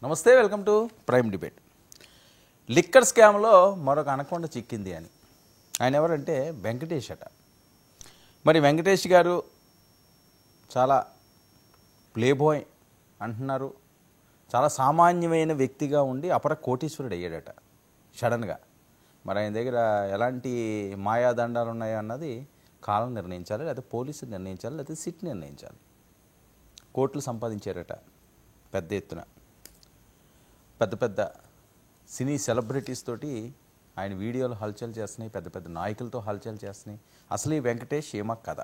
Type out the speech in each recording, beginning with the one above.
నమస్తే, welcome to prime debate. Liquor స్కామ్లో మరొక అనకొండ చిక్కింది అని ఆయన ఎవరంటే వెంకటేష్ అట. మరి వెంకటేష్ గారు చాలా ప్లేబాయ్ అంటున్నారు, చాలా సామాన్యమైన వ్యక్తిగా ఉండి అపర కోటీశ్వరుడు అయ్యాడట సడన్గా. మరి ఆయన దగ్గర ఎలాంటి మాయాదండాలు ఉన్నాయో అన్నది కాలం నిర్ణయించాలి, లేకపోతే పోలీసులు నిర్ణయించాలి, లేకపోతే సిట్ నిర్ణయించాలి. కోట్లు సంపాదించారట పెద్ద ఎత్తున. పెద్ద పెద్ద సినీ సెలబ్రిటీస్ తోటి ఆయన వీడియోలు హల్చల్ చేస్తున్నాయి, పెద్ద పెద్ద నాయకులతో హల్చల్ చేస్తున్నాయి. అసలు ఈ వెంకటేష్ ఏమా కథ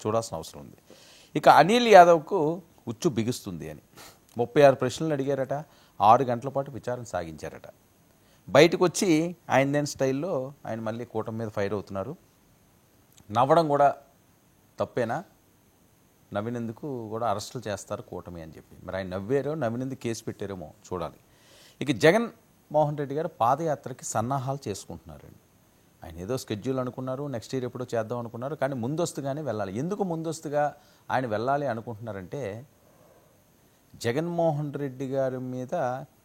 చూడాల్సిన అవసరం ఉంది. ఇక అనిల్ యాదవ్కు ఉచ్చు బిగుస్తుంది అని 36 ప్రశ్నలు అడిగారట, 6 గంటల పాటు విచారణ సాగించారట. బయటకు వచ్చి ఆయన స్టైల్లో ఆయన మళ్ళీ కూటమి మీద ఫైర్ అవుతున్నారు. నవ్వడం కూడా తప్పేనా, నవ్వినందుకు కూడా అరెస్టులు చేస్తారు కూటమి అని చెప్పి. మరి ఆయన నవ్వారో నవ్వినందుకు కేసు పెట్టారేమో చూడాలి. ఇక జగన్మోహన్ రెడ్డి గారు పాదయాత్రకి సన్నాహాలు చేసుకుంటున్నారండి. ఆయన ఏదో స్కెడ్యూల్ అనుకున్నారు, నెక్స్ట్ ఇయర్ ఎప్పుడో చేద్దాం అనుకున్నారు, కానీ ముందస్తుగానే వెళ్ళాలి. ఎందుకు ముందస్తుగా ఆయన వెళ్ళాలి అనుకుంటున్నారంటే, జగన్మోహన్ రెడ్డి గారి మీద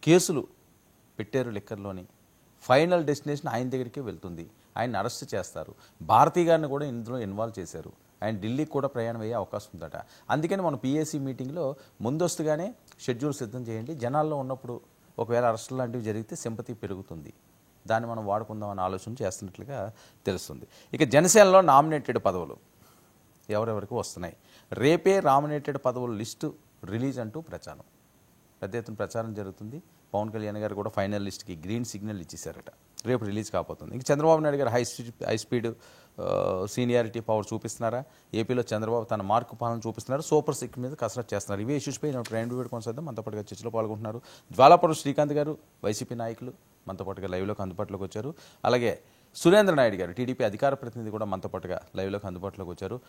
కేసులు పెట్టారు లిక్కర్లోని. ఫైనల్ డెస్టినేషన్ ఆయన దగ్గరికే వెళ్తుంది, ఆయన అరెస్ట్ చేస్తారు. భారతీ గారిని కూడా ఇందులో ఇన్వాల్వ్ చేశారు. ఆయన ఢిల్లీకి కూడా ప్రయాణం అయ్యే అవకాశం ఉందట. అందుకని మన పిఏసీ మీటింగ్లో ముందస్తుగానే షెడ్యూల్ సిద్ధం చేయండి, జనాల్లో ఉన్నప్పుడు ఒకవేళ అరెస్టులు లాంటివి జరిగితే సింపతి పెరుగుతుంది, దాన్ని మనం వాడుకుందామని ఆలోచన చేస్తున్నట్లుగా తెలుస్తుంది. ఇక జనసేనలో నామినేటెడ్ పదవులు ఎవరెవరికి వస్తున్నాయి, రేపే నామినేటెడ్ పదవుల లిస్టు రిలీజ్ అంటూ ప్రచారం, పెద్ద ఎత్తున ప్రచారం జరుగుతుంది. పవన్ కళ్యాణ్ గారు కూడా ఫైనల్ లిస్ట్కి గ్రీన్ సిగ్నల్ ఇచ్చేశారట, రేపు రిలీజ్ కాబోతుంది. ఇంక చంద్రబాబు నాయుడు గారు హై స్పీడ్ సీనియారిటీ పవర్ చూపిస్తున్నారా, ఏపీలో చంద్రబాబు తన మార్కు పాలన చూపిస్తున్నారు, సూపర్ సిక్స్ మీద కసరత్తు చేస్తున్నారు. ఇవే ఇష్యూస్పై ట్రైన్ డిబేట్ కొనసాగిద్దాం. మనతో పాటుగా చర్చలో పాల్గొంటున్నారు జ్వాలాపురం శ్రీకాంత్ గారు, వైసీపీ నాయకులు మనతో పాటుగా లైవ్లోకి అందుబాటులోకి వచ్చారు. అలాగే సురేంద్ర నాయుడు గారు, టీడీపీ అధికార ప్రతినిధి కూడా మనతో పాటుగా లైవ్లోకి అందుబాటులోకి వచ్చారు.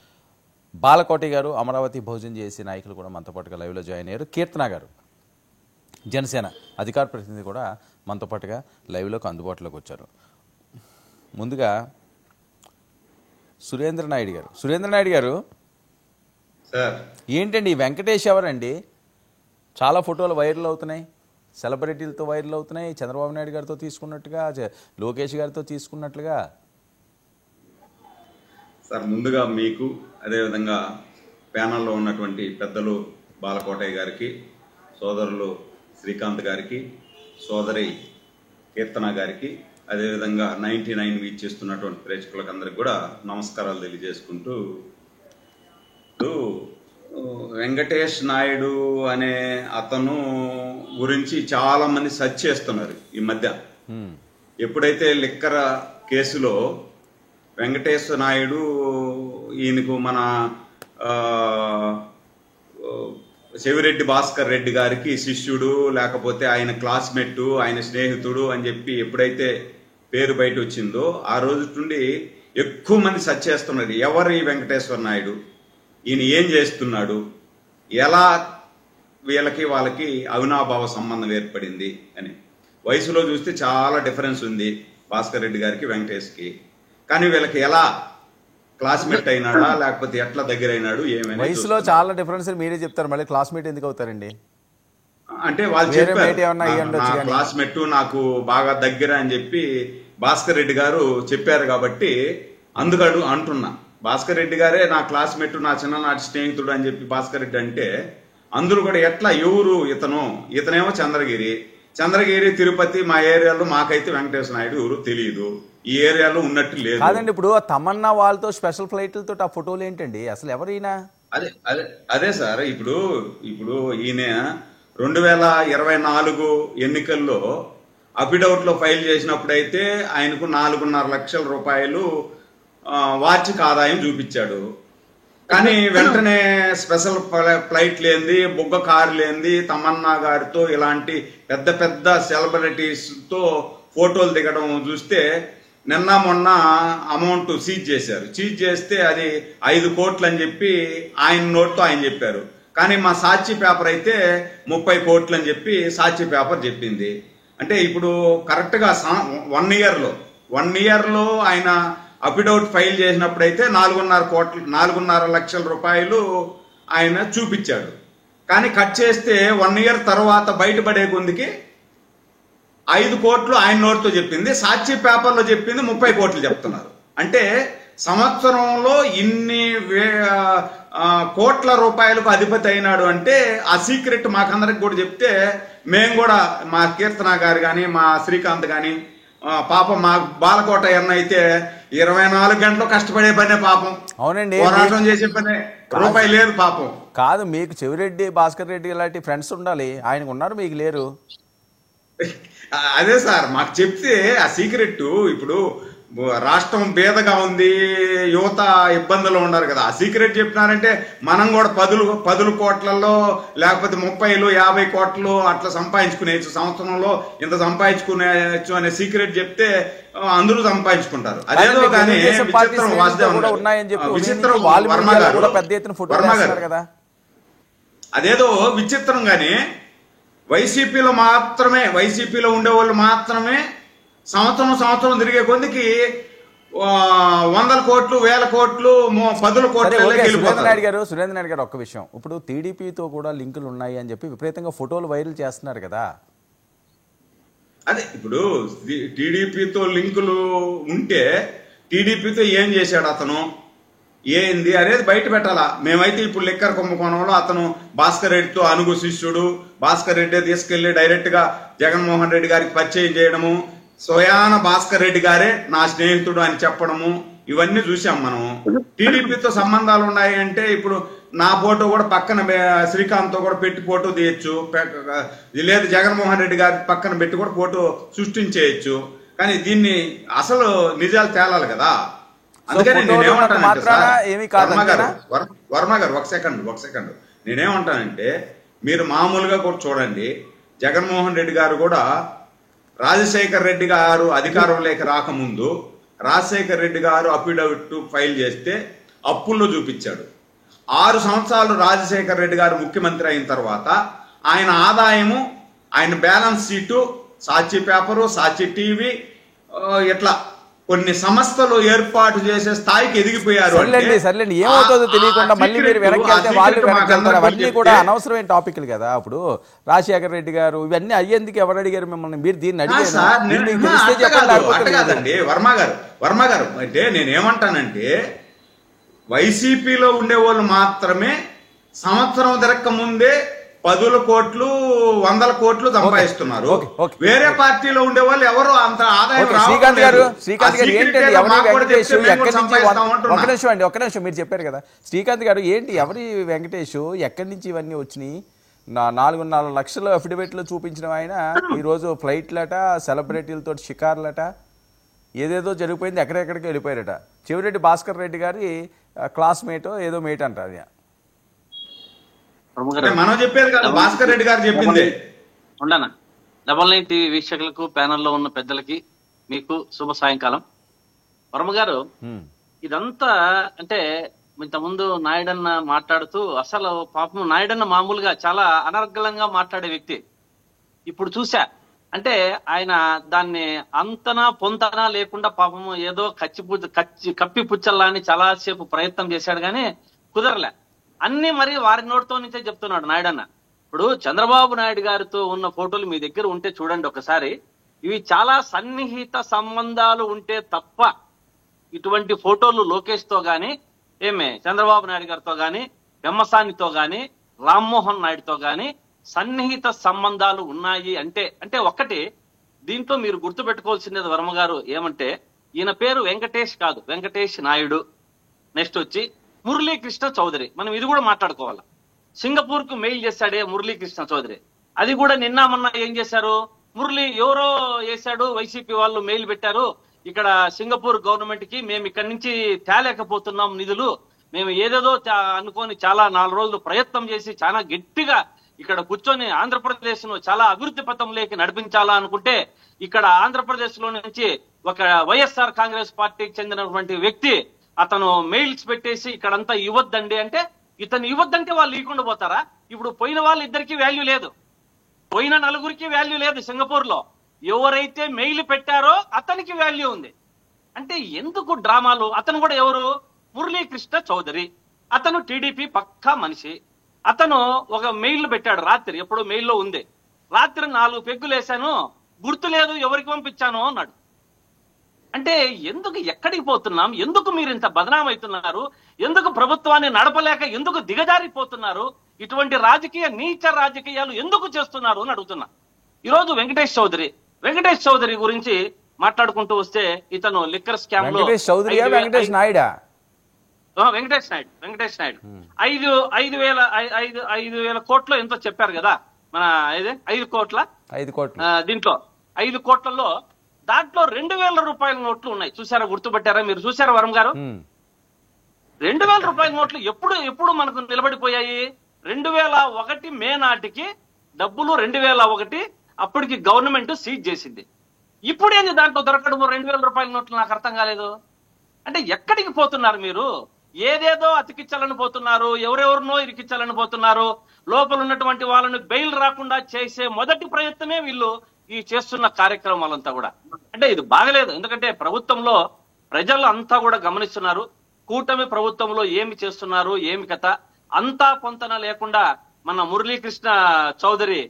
బాలకోటి గారు, అమరావతి భోజనం చేసే నాయకులు కూడా మనతో పాటుగా లైవ్లో జాయిన్ అయ్యారు. కీర్తన గారు, జనసేన అధికార ప్రతినిధి కూడా మనతో పాటుగా లైవ్లోకి అందుబాటులోకి వచ్చారు. ముందుగా సురేంద్ర నాయుడు గారు సార్, ఏంటండి ఈ వెంకటేష్ ఎవరండి? చాలా ఫోటోలు వైరల్ అవుతున్నాయి, సెలబ్రిటీలతో వైరల్ అవుతున్నాయి, చంద్రబాబు నాయుడు గారితో తీసుకున్నట్టుగా, లోకేష్ గారితో తీసుకున్నట్లుగా. సార్ ముందుగా మీకు, అదేవిధంగా ప్యానల్లో ఉన్నటువంటి పెద్దలు బాలకోటయ్య గారికి, సోదరులు శ్రీకాంత్ గారికి, సోదరి కీర్తన గారికి, అదేవిధంగా 99 వీక్షిస్తున్నటువంటి ప్రేక్షకులకు అందరికి కూడా నమస్కారాలు తెలియజేసుకుంటూ, వెంకటేష్ నాయుడు అనే అతను గురించి చాలా మంది సెర్చ్ చేస్తున్నారు ఈ మధ్య. ఎప్పుడైతే లిక్కర్ కేసులో వెంకటేష్ నాయుడు ఈయనకు మన చెవిరెడ్డి భాస్కర్ రెడ్డి గారికి శిష్యుడు, లేకపోతే ఆయన క్లాస్మేట్, ఆయన స్నేహితుడు అని చెప్పి ఎప్పుడైతే పేరు బయట వచ్చిందో ఆ రోజు నుండి ఎక్కువ మంది సెర్చ్ చేస్తున్నారు, ఎవరు ఈ వెంకటేశ్వర నాయుడు, ఈయన ఏం చేస్తున్నాడు, ఎలా వాళ్ళకి అవినాభావ సంబంధం ఏర్పడింది అని. వయసులో చూస్తే చాలా డిఫరెన్స్ ఉంది భాస్కర్ రెడ్డి గారికి వెంకటేష్కి, కానీ వీళ్ళకి ఎలా క్లాస్మేట్ అయినాడా లేకపోతే ఎట్లా దగ్గర అయినాడు ఏమైనా. వయసులో చాలా డిఫరెన్స్ మీరే చెప్తారు, మళ్ళీ క్లాస్మేట్ ఎందుకు అవుతారండి? అంటే వాళ్ళు చెప్పారు క్లాస్మేట్ నాకు బాగా దగ్గర అని చెప్పి భాస్కర్ రెడ్డి గారు చెప్పారు, కాబట్టి అందుకడు అంటున్నా. భాస్కర్ రెడ్డి గారే నా క్లాస్మేట్, నా చిన్ననాటి స్నేహితుడు అని చెప్పి భాస్కర్ రెడ్డి అంటే, అందరూ కూడా ఎట్లా ఎవరు ఇతనేమో చంద్రగిరి తిరుపతి, మా ఏరియాలో మాకైతే వెంకటేశ్వర నాయుడు ఎవరు తెలియదు, ఈ ఏరియాలో ఉన్నట్టు లేదు. కాదండి, ఇప్పుడు తమన్నా వాళ్ళతో స్పెషల్ ఫ్లైట్లతో ఆ ఫోటోలు ఏంటండి, అసలు ఎవరైనా? అదే సార్, ఇప్పుడు ఈయన 2024 ఎన్నికల్లో అఫిడవిట్ లో ఫైల్ చేసినప్పుడైతే ఆయనకు 4.5 లక్షల రూపాయలు వార్షిక ఆదాయం చూపించాడు. కానీ వెంటనే స్పెషల్ ఫ్లైట్ లేనిది, బుగ్గ కారు లేనిది, తమన్నా గారితో ఇలాంటి పెద్ద పెద్ద సెలబ్రిటీస్ తో ఫోటోలు దిగడం చూస్తే నిన్న మొన్న అమౌంట్ సీజ్ చేశారు. సీజ్ చేస్తే అది 5 కోట్లు అని చెప్పి ఆయన నోట్తో ఆయన చెప్పారు. కానీ మా సాక్షి పేపర్ అయితే 30 కోట్లు అని చెప్పి సాక్షి పేపర్ చెప్పింది. అంటే ఇప్పుడు కరెక్ట్గా 1 ఇయర్లో ఆయన అఫిడవిట్ ఫైల్ చేసినప్పుడైతే 4.5 లక్షల రూపాయలు ఆయన చూపించాడు. కానీ కట్ చేస్తే 1 ఇయర్ తర్వాత బయటపడే కొందికి 5 కోట్లు ఆయన నోటితో చెప్పింది, సాక్షి పేపర్లో చెప్పింది 30 కోట్లు చెప్తున్నారు. అంటే సంవత్సరంలో ఇన్ని కోట్ల రూపాయలకు అధిపతి అయినాడు అంటే ఆ సీక్రెట్ మాకందరికి కూడా చెప్తే మేము కూడా, మా కీర్తన గారు కానీ, మా శ్రీకాంత్ కానీ, పాపం మా బాలకోట ఎన్న అయితే 24 గంటలు కష్టపడే పనే పాపం. అవునండి, పోరాటం చేసే పనే, రూపాయి లేదు పాపం. కాదు, మీకు చెవిరెడ్డి భాస్కర్ రెడ్డి లాంటి ఫ్రెండ్స్ ఉండాలి, ఆయనకు ఉన్నారు, మీకు లేరు. అదే సార్ మాకు చెప్తే ఆ సీక్రెట్. ఇప్పుడు రాష్ట్రం బేదగా ఉంది, యువత ఇబ్బందులు ఉన్నారు కదా, ఆ సీక్రెట్ చెప్పినారంటే మనం కూడా 10 కోట్లలో లేకపోతే 30, 50 కోట్లు అట్లా సంపాదించుకునేచ్చు, సంవత్సరంలో ఇంత సంపాదించుకునేచ్చు అనే సీక్రెట్ చెప్తే అందరూ సంపాదించుకుంటారు. అదేదో కానీ విచిత్రం విచిత్రం వర్మ గారు కదా, అదేదో విచిత్రం గాని వైసీపీలో మాత్రమే, వైసీపీలో ఉండేవాళ్ళు మాత్రమే సంవత్సరం తిరిగే కొందికి 100 కోట్లు, 1000 కోట్లు, 10 కోట్లు. సురేంద్ర నాయుడు గారు ఒక్క విషయం, ఇప్పుడు టీడీపీతో కూడా లింకులు ఉన్నాయి అని చెప్పి విపరీతంగా ఫోటోలు వైరల్ చేస్తున్నారు కదా. అదే ఇప్పుడు టీడీపీతో లింకులు ఉంటే టీడీపీతో ఏం చేశాడు అతను, ఏంది అనేది బయట పెట్టాలా. మేమైతే ఇప్పుడు లిక్కర్ కుంభకోణంలో అతను భాస్కర్ రెడ్డితో అనుగు శిష్యుడు, భాస్కర్ రెడ్డి తీసుకెళ్లి డైరెక్ట్ గా జగన్మోహన్ రెడ్డి గారికి పరిచయం చేయడము, స్వయాన భాస్కర్ రెడ్డి గారే నా స్నేహితుడు అని చెప్పడము, ఇవన్నీ చూసాం మనం. టీడీపీతో సంబంధాలు ఉన్నాయి అంటే ఇప్పుడు నా ఫోటో కూడా పక్కన శ్రీకాంత్ తో కూడా పెట్టి ఫోటో తీయచ్చు, లేదు జగన్మోహన్ రెడ్డి గారి పక్కన పెట్టి కూడా ఫోటో సృష్టించేయచ్చు. కానీ దీన్ని అసలు నిజాలు తేలాలి కదా. అందుకని నేనేమంటానంటే వర్మ గారు ఒక సెకండ్ నేనేమంటానంటే, మీరు మామూలుగా కూడా చూడండి, జగన్మోహన్ రెడ్డి గారు కూడా రాజశేఖర్ రెడ్డి గారు అధికారంలోకి రాకముందు రాజశేఖర్ రెడ్డి గారు అఫిడవిట్ ఫైల్ చేస్తే అప్పుల్లో చూపించాడు. 6 సంవత్సరాలు రాజశేఖర్ రెడ్డి గారు ముఖ్యమంత్రి అయిన తర్వాత ఆయన ఆదాయము, ఆయన బ్యాలెన్స్ షీటు, సాక్షి పేపరు, సాక్షి టీవీ, ఇట్లా కొన్ని సంస్థలు ఏర్పాటు చేసే స్థాయికి ఎదిగిపోయారు. సర్లేండి, ఏమవుతుందో తెలియకుండా మళ్ళీ మీరు వెనక్కి వెళ్తే వాళ్ళు వెనక్కి వెళ్తారు. అవన్నీ కూడా అనవసరమైన టాపిక్లు కదా. ఇప్పుడు రాజశేఖర రెడ్డి గారు ఇవన్నీ అయ్యేందుకు ఎవరు అడిగారు మిమ్మల్ని? మీరు దీన్ని అడిగారండి. వర్మ గారు అంటే నేనేమంటానంటే, వైసీపీలో ఉండే వాళ్ళు మాత్రమే సంవత్సరం తిరక్క ముందే 10 కోట్లు 100 కోట్లు సంపాదిస్తున్నారు. వేరే పార్టీలో ఉండే వాళ్ళు ఎవరు అంత ఆదాయం శ్రీకాంత్ గారు ఏంటండి ఎవరి వెంకటేష్ ఎక్కడి నుంచి ఒక నిమిషం మీరు చెప్పారు కదా, శ్రీకాంత్ గారు ఏంటి ఎవరి వెంకటేష్ ఎక్కడి నుంచి ఇవన్నీ వచ్చినాయి? 4.5 లక్షల అఫిడవిట్లు చూపించిన ఆయన ఈరోజు ఫ్లైట్లట, సెలబ్రిటీలతో షికార్లట, ఏదేదో జరిగిపోయింది, ఎక్కడెక్కడికి వెళ్ళిపోయారట. చెవిరెడ్డి భాస్కర్ రెడ్డి గారి క్లాస్మేట్ ఏదో మేట్ అంట. అది మనం చెప్పేది కాదు, భాస్కర్ రెడ్డి గారు చెప్పింది. ఉండనా 99 టీవీ వీక్షకులకు, ప్యానెల్లో ఉన్న పెద్దలకి మీకు శుభ సాయంకాలం. వర్మ గారు, ఇదంతా అంటే ఇంతకుముందు నాయుడన్న మాట్లాడుతూ అసలు పాపం నాయుడన్న మామూలుగా చాలా అనర్గళంగా మాట్లాడే వ్యక్తి. ఇప్పుడు చూసా అంటే ఆయన దాన్ని అంతనా పొంతనా లేకుండా పాపం ఏదో కప్పి పుచ్చల్లా అని చాలాసేపు ప్రయత్నం చేశాడు కానీ కుదరలే. అన్ని మరి వారి నోటితో నుంచే చెప్తున్నాడు నాయుడన్న. ఇప్పుడు చంద్రబాబు నాయుడు గారితో ఉన్న ఫోటోలు మీ దగ్గర ఉంటే చూడండి ఒకసారి. ఇవి చాలా సన్నిహిత సంబంధాలు ఉంటే తప్ప ఇటువంటి ఫోటోలు లోకేష్ తో గాని, చంద్రబాబు నాయుడు గారితో గాని, పెమ్మసానితో గాని, రామ్మోహన్ నాయుడుతో గాని సన్నిహిత సంబంధాలు ఉన్నాయి అంటే ఒక్కటి దీంట్లో మీరు గుర్తుపెట్టుకోవాల్సినది వర్మ గారు ఏమంటే, ఈయన పేరు వెంకటేష్ కాదు, వెంకటేష్ నాయుడు. నెక్స్ట్ వచ్చి మురళీకృష్ణ చౌదరి. మనం ఇది కూడా మాట్లాడుకోవాలి. సింగపూర్ కు మెయిల్ చేశాడే మురళీకృష్ణ చౌదరి, అది కూడా నిన్న మొన్న ఏం చేశారు, ఎవరో వేశాడు, వైసీపీ వాళ్ళు మెయిల్ పెట్టారు, ఇక్కడ సింగపూర్ గవర్నమెంట్ కి మేము ఇక్కడి నుంచి తేలేకపోతున్నాం నిధులు, మేము ఏదేదో అనుకొని చాలా 4 రోజులు ప్రయత్నం చేసి చాలా గట్టిగా ఇక్కడ కూర్చొని ఆంధ్రప్రదేశ్ ను చాలా అభివృద్ధి పథంలోకి నడిపించాలా అనుకుంటే, ఇక్కడ ఆంధ్రప్రదేశ్ లో నుంచి ఒక వైఎస్ఆర్ కాంగ్రెస్ పార్టీకి చెందినటువంటి వ్యక్తి అతను మెయిల్స్ పెట్టేసి ఇక్కడంతా ఇవ్వద్దండి అంటే, ఇతను ఇవ్వద్దంటే వాళ్ళు ఇవ్వకుండా పోతారా? ఇప్పుడు పోయిన వాళ్ళు ఇద్దరికి వాల్యూ లేదు, పోయిన 4గురికి వాల్యూ లేదు. సింగపూర్ లో ఎవరైతే మెయిల్ పెట్టారో అతనికి వాల్యూ ఉంది. అంటే ఎందుకు డ్రామాలు? అతను కూడా ఎవరు? మురళీకృష్ణ చౌదరి. అతను టీడీపీ పక్కా మనిషి. అతను ఒక మెయిల్ పెట్టాడు రాత్రి, ఎప్పుడు మెయిల్లో ఉంది, రాత్రి 4 పెగ్గులు వేశాను, గుర్తు లేదు ఎవరికి పంపించాను అన్నాడు. అంటే ఎందుకు, ఎక్కడికి పోతున్నాం, ఎందుకు మీరు ఇంత బదనాం అవుతున్నారు, ఎందుకు ప్రభుత్వాన్ని నడపలేక ఎందుకు దిగజారిపోతున్నారు, ఇటువంటి రాజకీయ నీచ రాజకీయాలు ఎందుకు చేస్తున్నారు అని అడుగుతున్నా. ఈరోజు వెంకటేష్ చౌదరి గురించి మాట్లాడుకుంటూ వస్తే, ఇతను లిక్కర్ స్కామ్ లో వెంకటేష్ చౌదరియా వెంకటేష్ నాయుడా? వెంకటేష్ నాయుడు 5,000 కోట్లు ఎంతో చెప్పారు కదా మన 5 కోట్ల దీంట్లో 5 కోట్లలో దాంట్లో 2,000 రూపాయల నోట్లు ఉన్నాయి. చూసారా, గుర్తుపట్టారా మీరు? చూసారా వరం గారు? 2,000 రూపాయల నోట్లు ఎప్పుడు మనకు నిలబడిపోయాయి? 2001 మే నాటికి డబ్బులు 2001 అప్పటికి గవర్నమెంట్ సీజ్ చేసింది. ఇప్పుడేంది దాంట్లో దొరకడం 2,000 రూపాయల నోట్లు? నాకు అర్థం కాలేదు. అంటే ఎక్కడికి పోతున్నారు మీరు? ఏదేదో అతికించాలని పోతున్నారు, ఎవరెవరినో ఇరికించాలని పోతున్నారు. లోపల ఉన్నటువంటి వాళ్ళని బెయిల్ రాకుండా చేసే మొదటి ప్రయత్నమే వీళ్ళు ఈ చేస్తున్న కార్యక్రమాలంతా కూడా. అంటే ఇది బాగలేదు. ఎందుకంటే ప్రభుత్వంలో ప్రజలు అంతా కూడా గమనిస్తున్నారు, కూటమి ప్రభుత్వంలో ఏమి చేస్తున్నారు, ఏమి కథ అంతా పొంతన లేకుండా మన మురళీకృష్ణ చౌదరి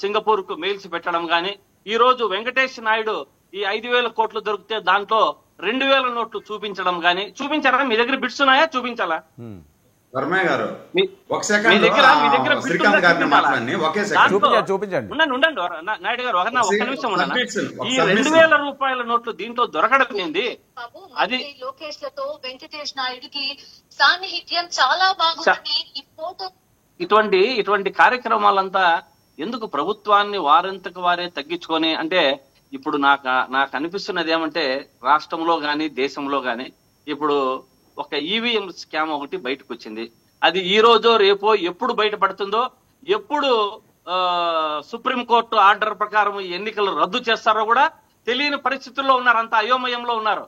సింగపూర్ కు మెయిల్స్ పెట్టడం గాని, ఈ రోజు వెంకటేష్ నాయుడు ఈ 5,000 కోట్లు దొరికితే దాంట్లో 2,000 నోట్లు చూపించడం గాని. చూపించారా? మీ దగ్గర బిట్స్ ఉన్నాయా? చూపించాలా? వర్మయ్య గారు మీ దగ్గర శ్రీకాంత్ గారిని మాట్లాడండి. ఒకే సెకండ్ చూపించండి. ఉండండి నాయుడు గారు, ఒక్క నిమిషం ఉండండి. ఈ 2,000 రూపాయల నోట్లు దీంట్లో దొరకడం ఏంది? అది లోకేష్ లతో వెంకటేష్ నాయుడుకి సాన్నిహిత్యం చాలా బాగుంది. ఈ ఫోటో ఇటువంటి కార్యక్రమాలంతా ఎందుకు ప్రభుత్వాన్ని వారంతకు వారే తగ్గించుకొని, అంటే ఇప్పుడు నాకు అనిపిస్తున్నది ఏమంటే, రాష్ట్రంలో గాని దేశంలో గాని ఇప్పుడు ఒక ఈవీఎం స్కామ్ ఒకటి బయటకు వచ్చింది. అది ఈ రోజో రేపో ఎప్పుడు బయటపడుతుందో, ఎప్పుడు సుప్రీంకోర్టు ఆర్డర్ ప్రకారం ఎన్నికలు రద్దు చేస్తారో కూడా తెలియని పరిస్థితుల్లో ఉన్నారు. అంత అయోమయంలో ఉన్నారు.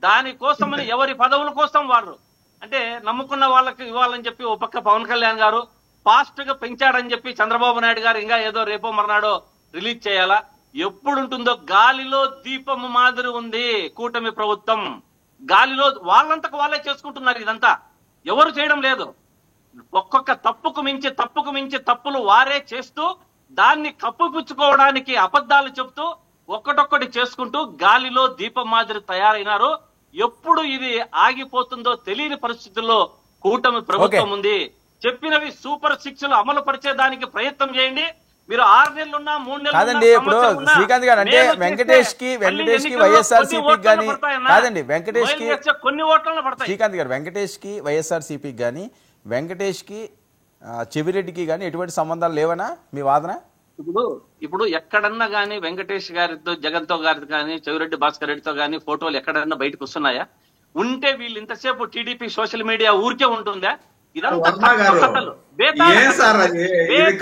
దానికోసమని ఎవరి పదవుల కోసం వాళ్ళు, అంటే నమ్ముకున్న వాళ్ళకి ఇవ్వాలని చెప్పి ఓ పక్క పవన్ కళ్యాణ్ గారు ఫాస్ట్ గా పెంచాడని చెప్పి చంద్రబాబు నాయుడు గారు ఇంకా ఏదో రేపో మర్నాడో రిలీజ్ చేయాలా. ఎప్పుడుంటుందో గాలిలో దీపం మాదిరి ఉంది కూటమి ప్రభుత్వం. గాలిలో వాళ్ళంతకు వాళ్ళే చేసుకుంటున్నారు. ఇదంతా ఎవరు చేయడం లేదు. ఒక్కొక్క తప్పుకు మించి తప్పులు వారే చేస్తూ దాన్ని కప్పిపుచ్చుకోవడానికి అబద్ధాలు చెప్తూ ఒక్కటొక్కటి చేసుకుంటూ గాలిలో దీపం మాదిరి తయారైనారు. ఎప్పుడు ఇది ఆగిపోతుందో తెలియని పరిస్థితుల్లో కూటమి ప్రభుత్వం ఉంది. చెప్పినవి సూపర్ 6 అమలు పరిచేదానికి ప్రయత్నం చేయండి. మీరు 6 నెలలున్నా 3 నెలలు కాదండి. ఇప్పుడు శ్రీకాంత్ గారు అంటే వెంకటేష్ కి వైఎస్ఆర్సీపీకి గానీ కాదండి, వెంకటేష్ కి కొన్ని ఓట్లను పడతాయి. శ్రీకాంత్ గారు వెంకటేష్ కి వైఎస్ఆర్సీపీకి గానీ వెంకటేష్ కి చెవిరెడ్డికి గానీ ఎటువంటి సంబంధాలు లేవనా మీ వాదన? ఇప్పుడు ఎక్కడన్నా గానీ వెంకటేష్ గారితో జగన్తో గారితో కానీ చెవిరెడ్డి భాస్కర్ రెడ్డితో గానీ ఫోటోలు ఎక్కడన్నా బయటకు వస్తున్నాయా? ఉంటే వీళ్ళు ఇంతసేపు టీడీపీ సోషల్ మీడియా ఊరికే ఉంటుందా?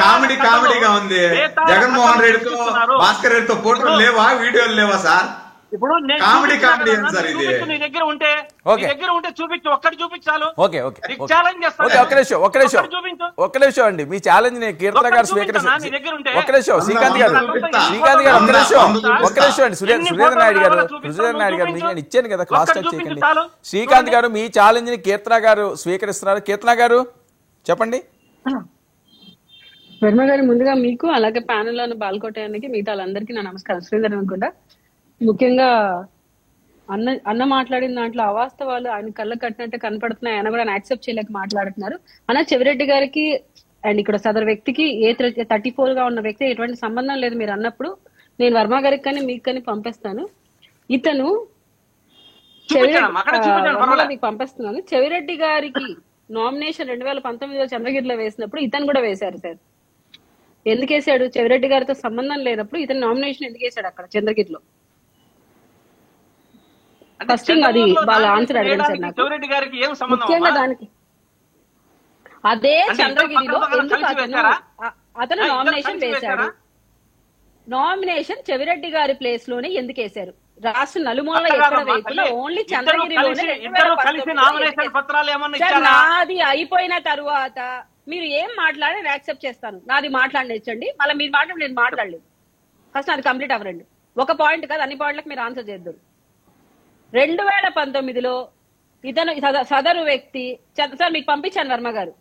కామెడీగా ఉంది. జగన్మోహన్ రెడ్డితో భాస్కర్ రెడ్డితో ఫోటోలు లేవా, వీడియోలు లేవా సార్? ఇప్పుడు కామెడీ సార్ ఇది. నీ దగ్గర ఉంటే చూపించు, ఒక్కటి చూపించాలి. ఒక్క నిమిషం అండి, మీ ఛాలెంజ్ నేను కీర్తన గారు స్వీకరిస్తాను. ఒక్క నిమిషం శ్రీకాంత్ గారు ఒక్క నిమిషం అండి. సురేంద్ర నాయుడు గారు మీకు నేను ఇచ్చాను కదా, క్లాస్ టైప్ చేయకండి. శ్రీకాంత్ గారు మీ ఛాలెంజ్ ని కీర్తన గారు స్వీకరిస్తున్నారు. కీర్తన గారు చెప్పండి. వర్మ గారు, ముందుగా మీకు అలాగే ప్యానెల్ లో బాల్కోటానికి మిగతా వాళ్ళందరికీ నా నమస్కారం. శ్రీధర్ కూడా ముఖ్యంగా అన్న మాట్లాడిన దాంట్లో అవాస్తవాలు ఆయన కళ్ళ కట్టినట్టు కనపడుతున్నాయి. ఆయన కూడా యాక్సెప్ట్ చేయలేక మాట్లాడుతున్నారు. అన్న చెవిరెడ్డి గారికి అండ్ ఇక్కడ సదరు వ్యక్తికి 34 గా ఉన్న వ్యక్తి ఎటువంటి సంబంధం లేదు మీరు అన్నప్పుడు నేను వర్మ గారికి కానీ మీకు కానీ పంపిస్తాను. ఇతను మీకు పంపిస్తున్నాను. చెవిరెడ్డి గారికి నామినేషన్ 2019లో చంద్రగిరిలో వేసినప్పుడు ఇతను కూడా వేశారు సార్. ఎందుకు వేసాడు? చెవిరెడ్డి గారితో సంబంధం లేనప్పుడు ఇతను నామినేషన్ ఎందుకు వేసాడు అక్కడ చంద్రగిరిలో? ఫస్ట్ అది వాళ్ళ ఆన్సర్ అడిగారు సార్ నాకు. ముఖ్యంగా దానికి అదే చంద్రగిరిలో ఎందుకు అతను నామినేషన్ వేశాడు? నామినేషన్ చెవిరెడ్డి గారి ప్లేస్ లోనే ఎందుకు వేశారు? రాష్ట్ర నలుమూల ఎక్కడ వేయకుండా ఓన్లీ చంద్రగిరిలోనే. నాది అయిపోయిన తరువాత మీరు ఏం మాట్లాడి యాక్సెప్ట్ చేస్తాను. నాది మాట్లాడనిచ్చండి, మళ్ళీ మీరు మాట్లాడి నేను మాట్లాడలేదు. ఫస్ట్ నాది కంప్లీట్ అవ్వరండి. ఒక పాయింట్ కాదు, అన్ని పాయింట్లకు మీరు ఆన్సర్ చేద్దరు. 2019లో ఇతను సదరు వ్యక్తి సార్ మీకు పంపించాను వర్మ గారు.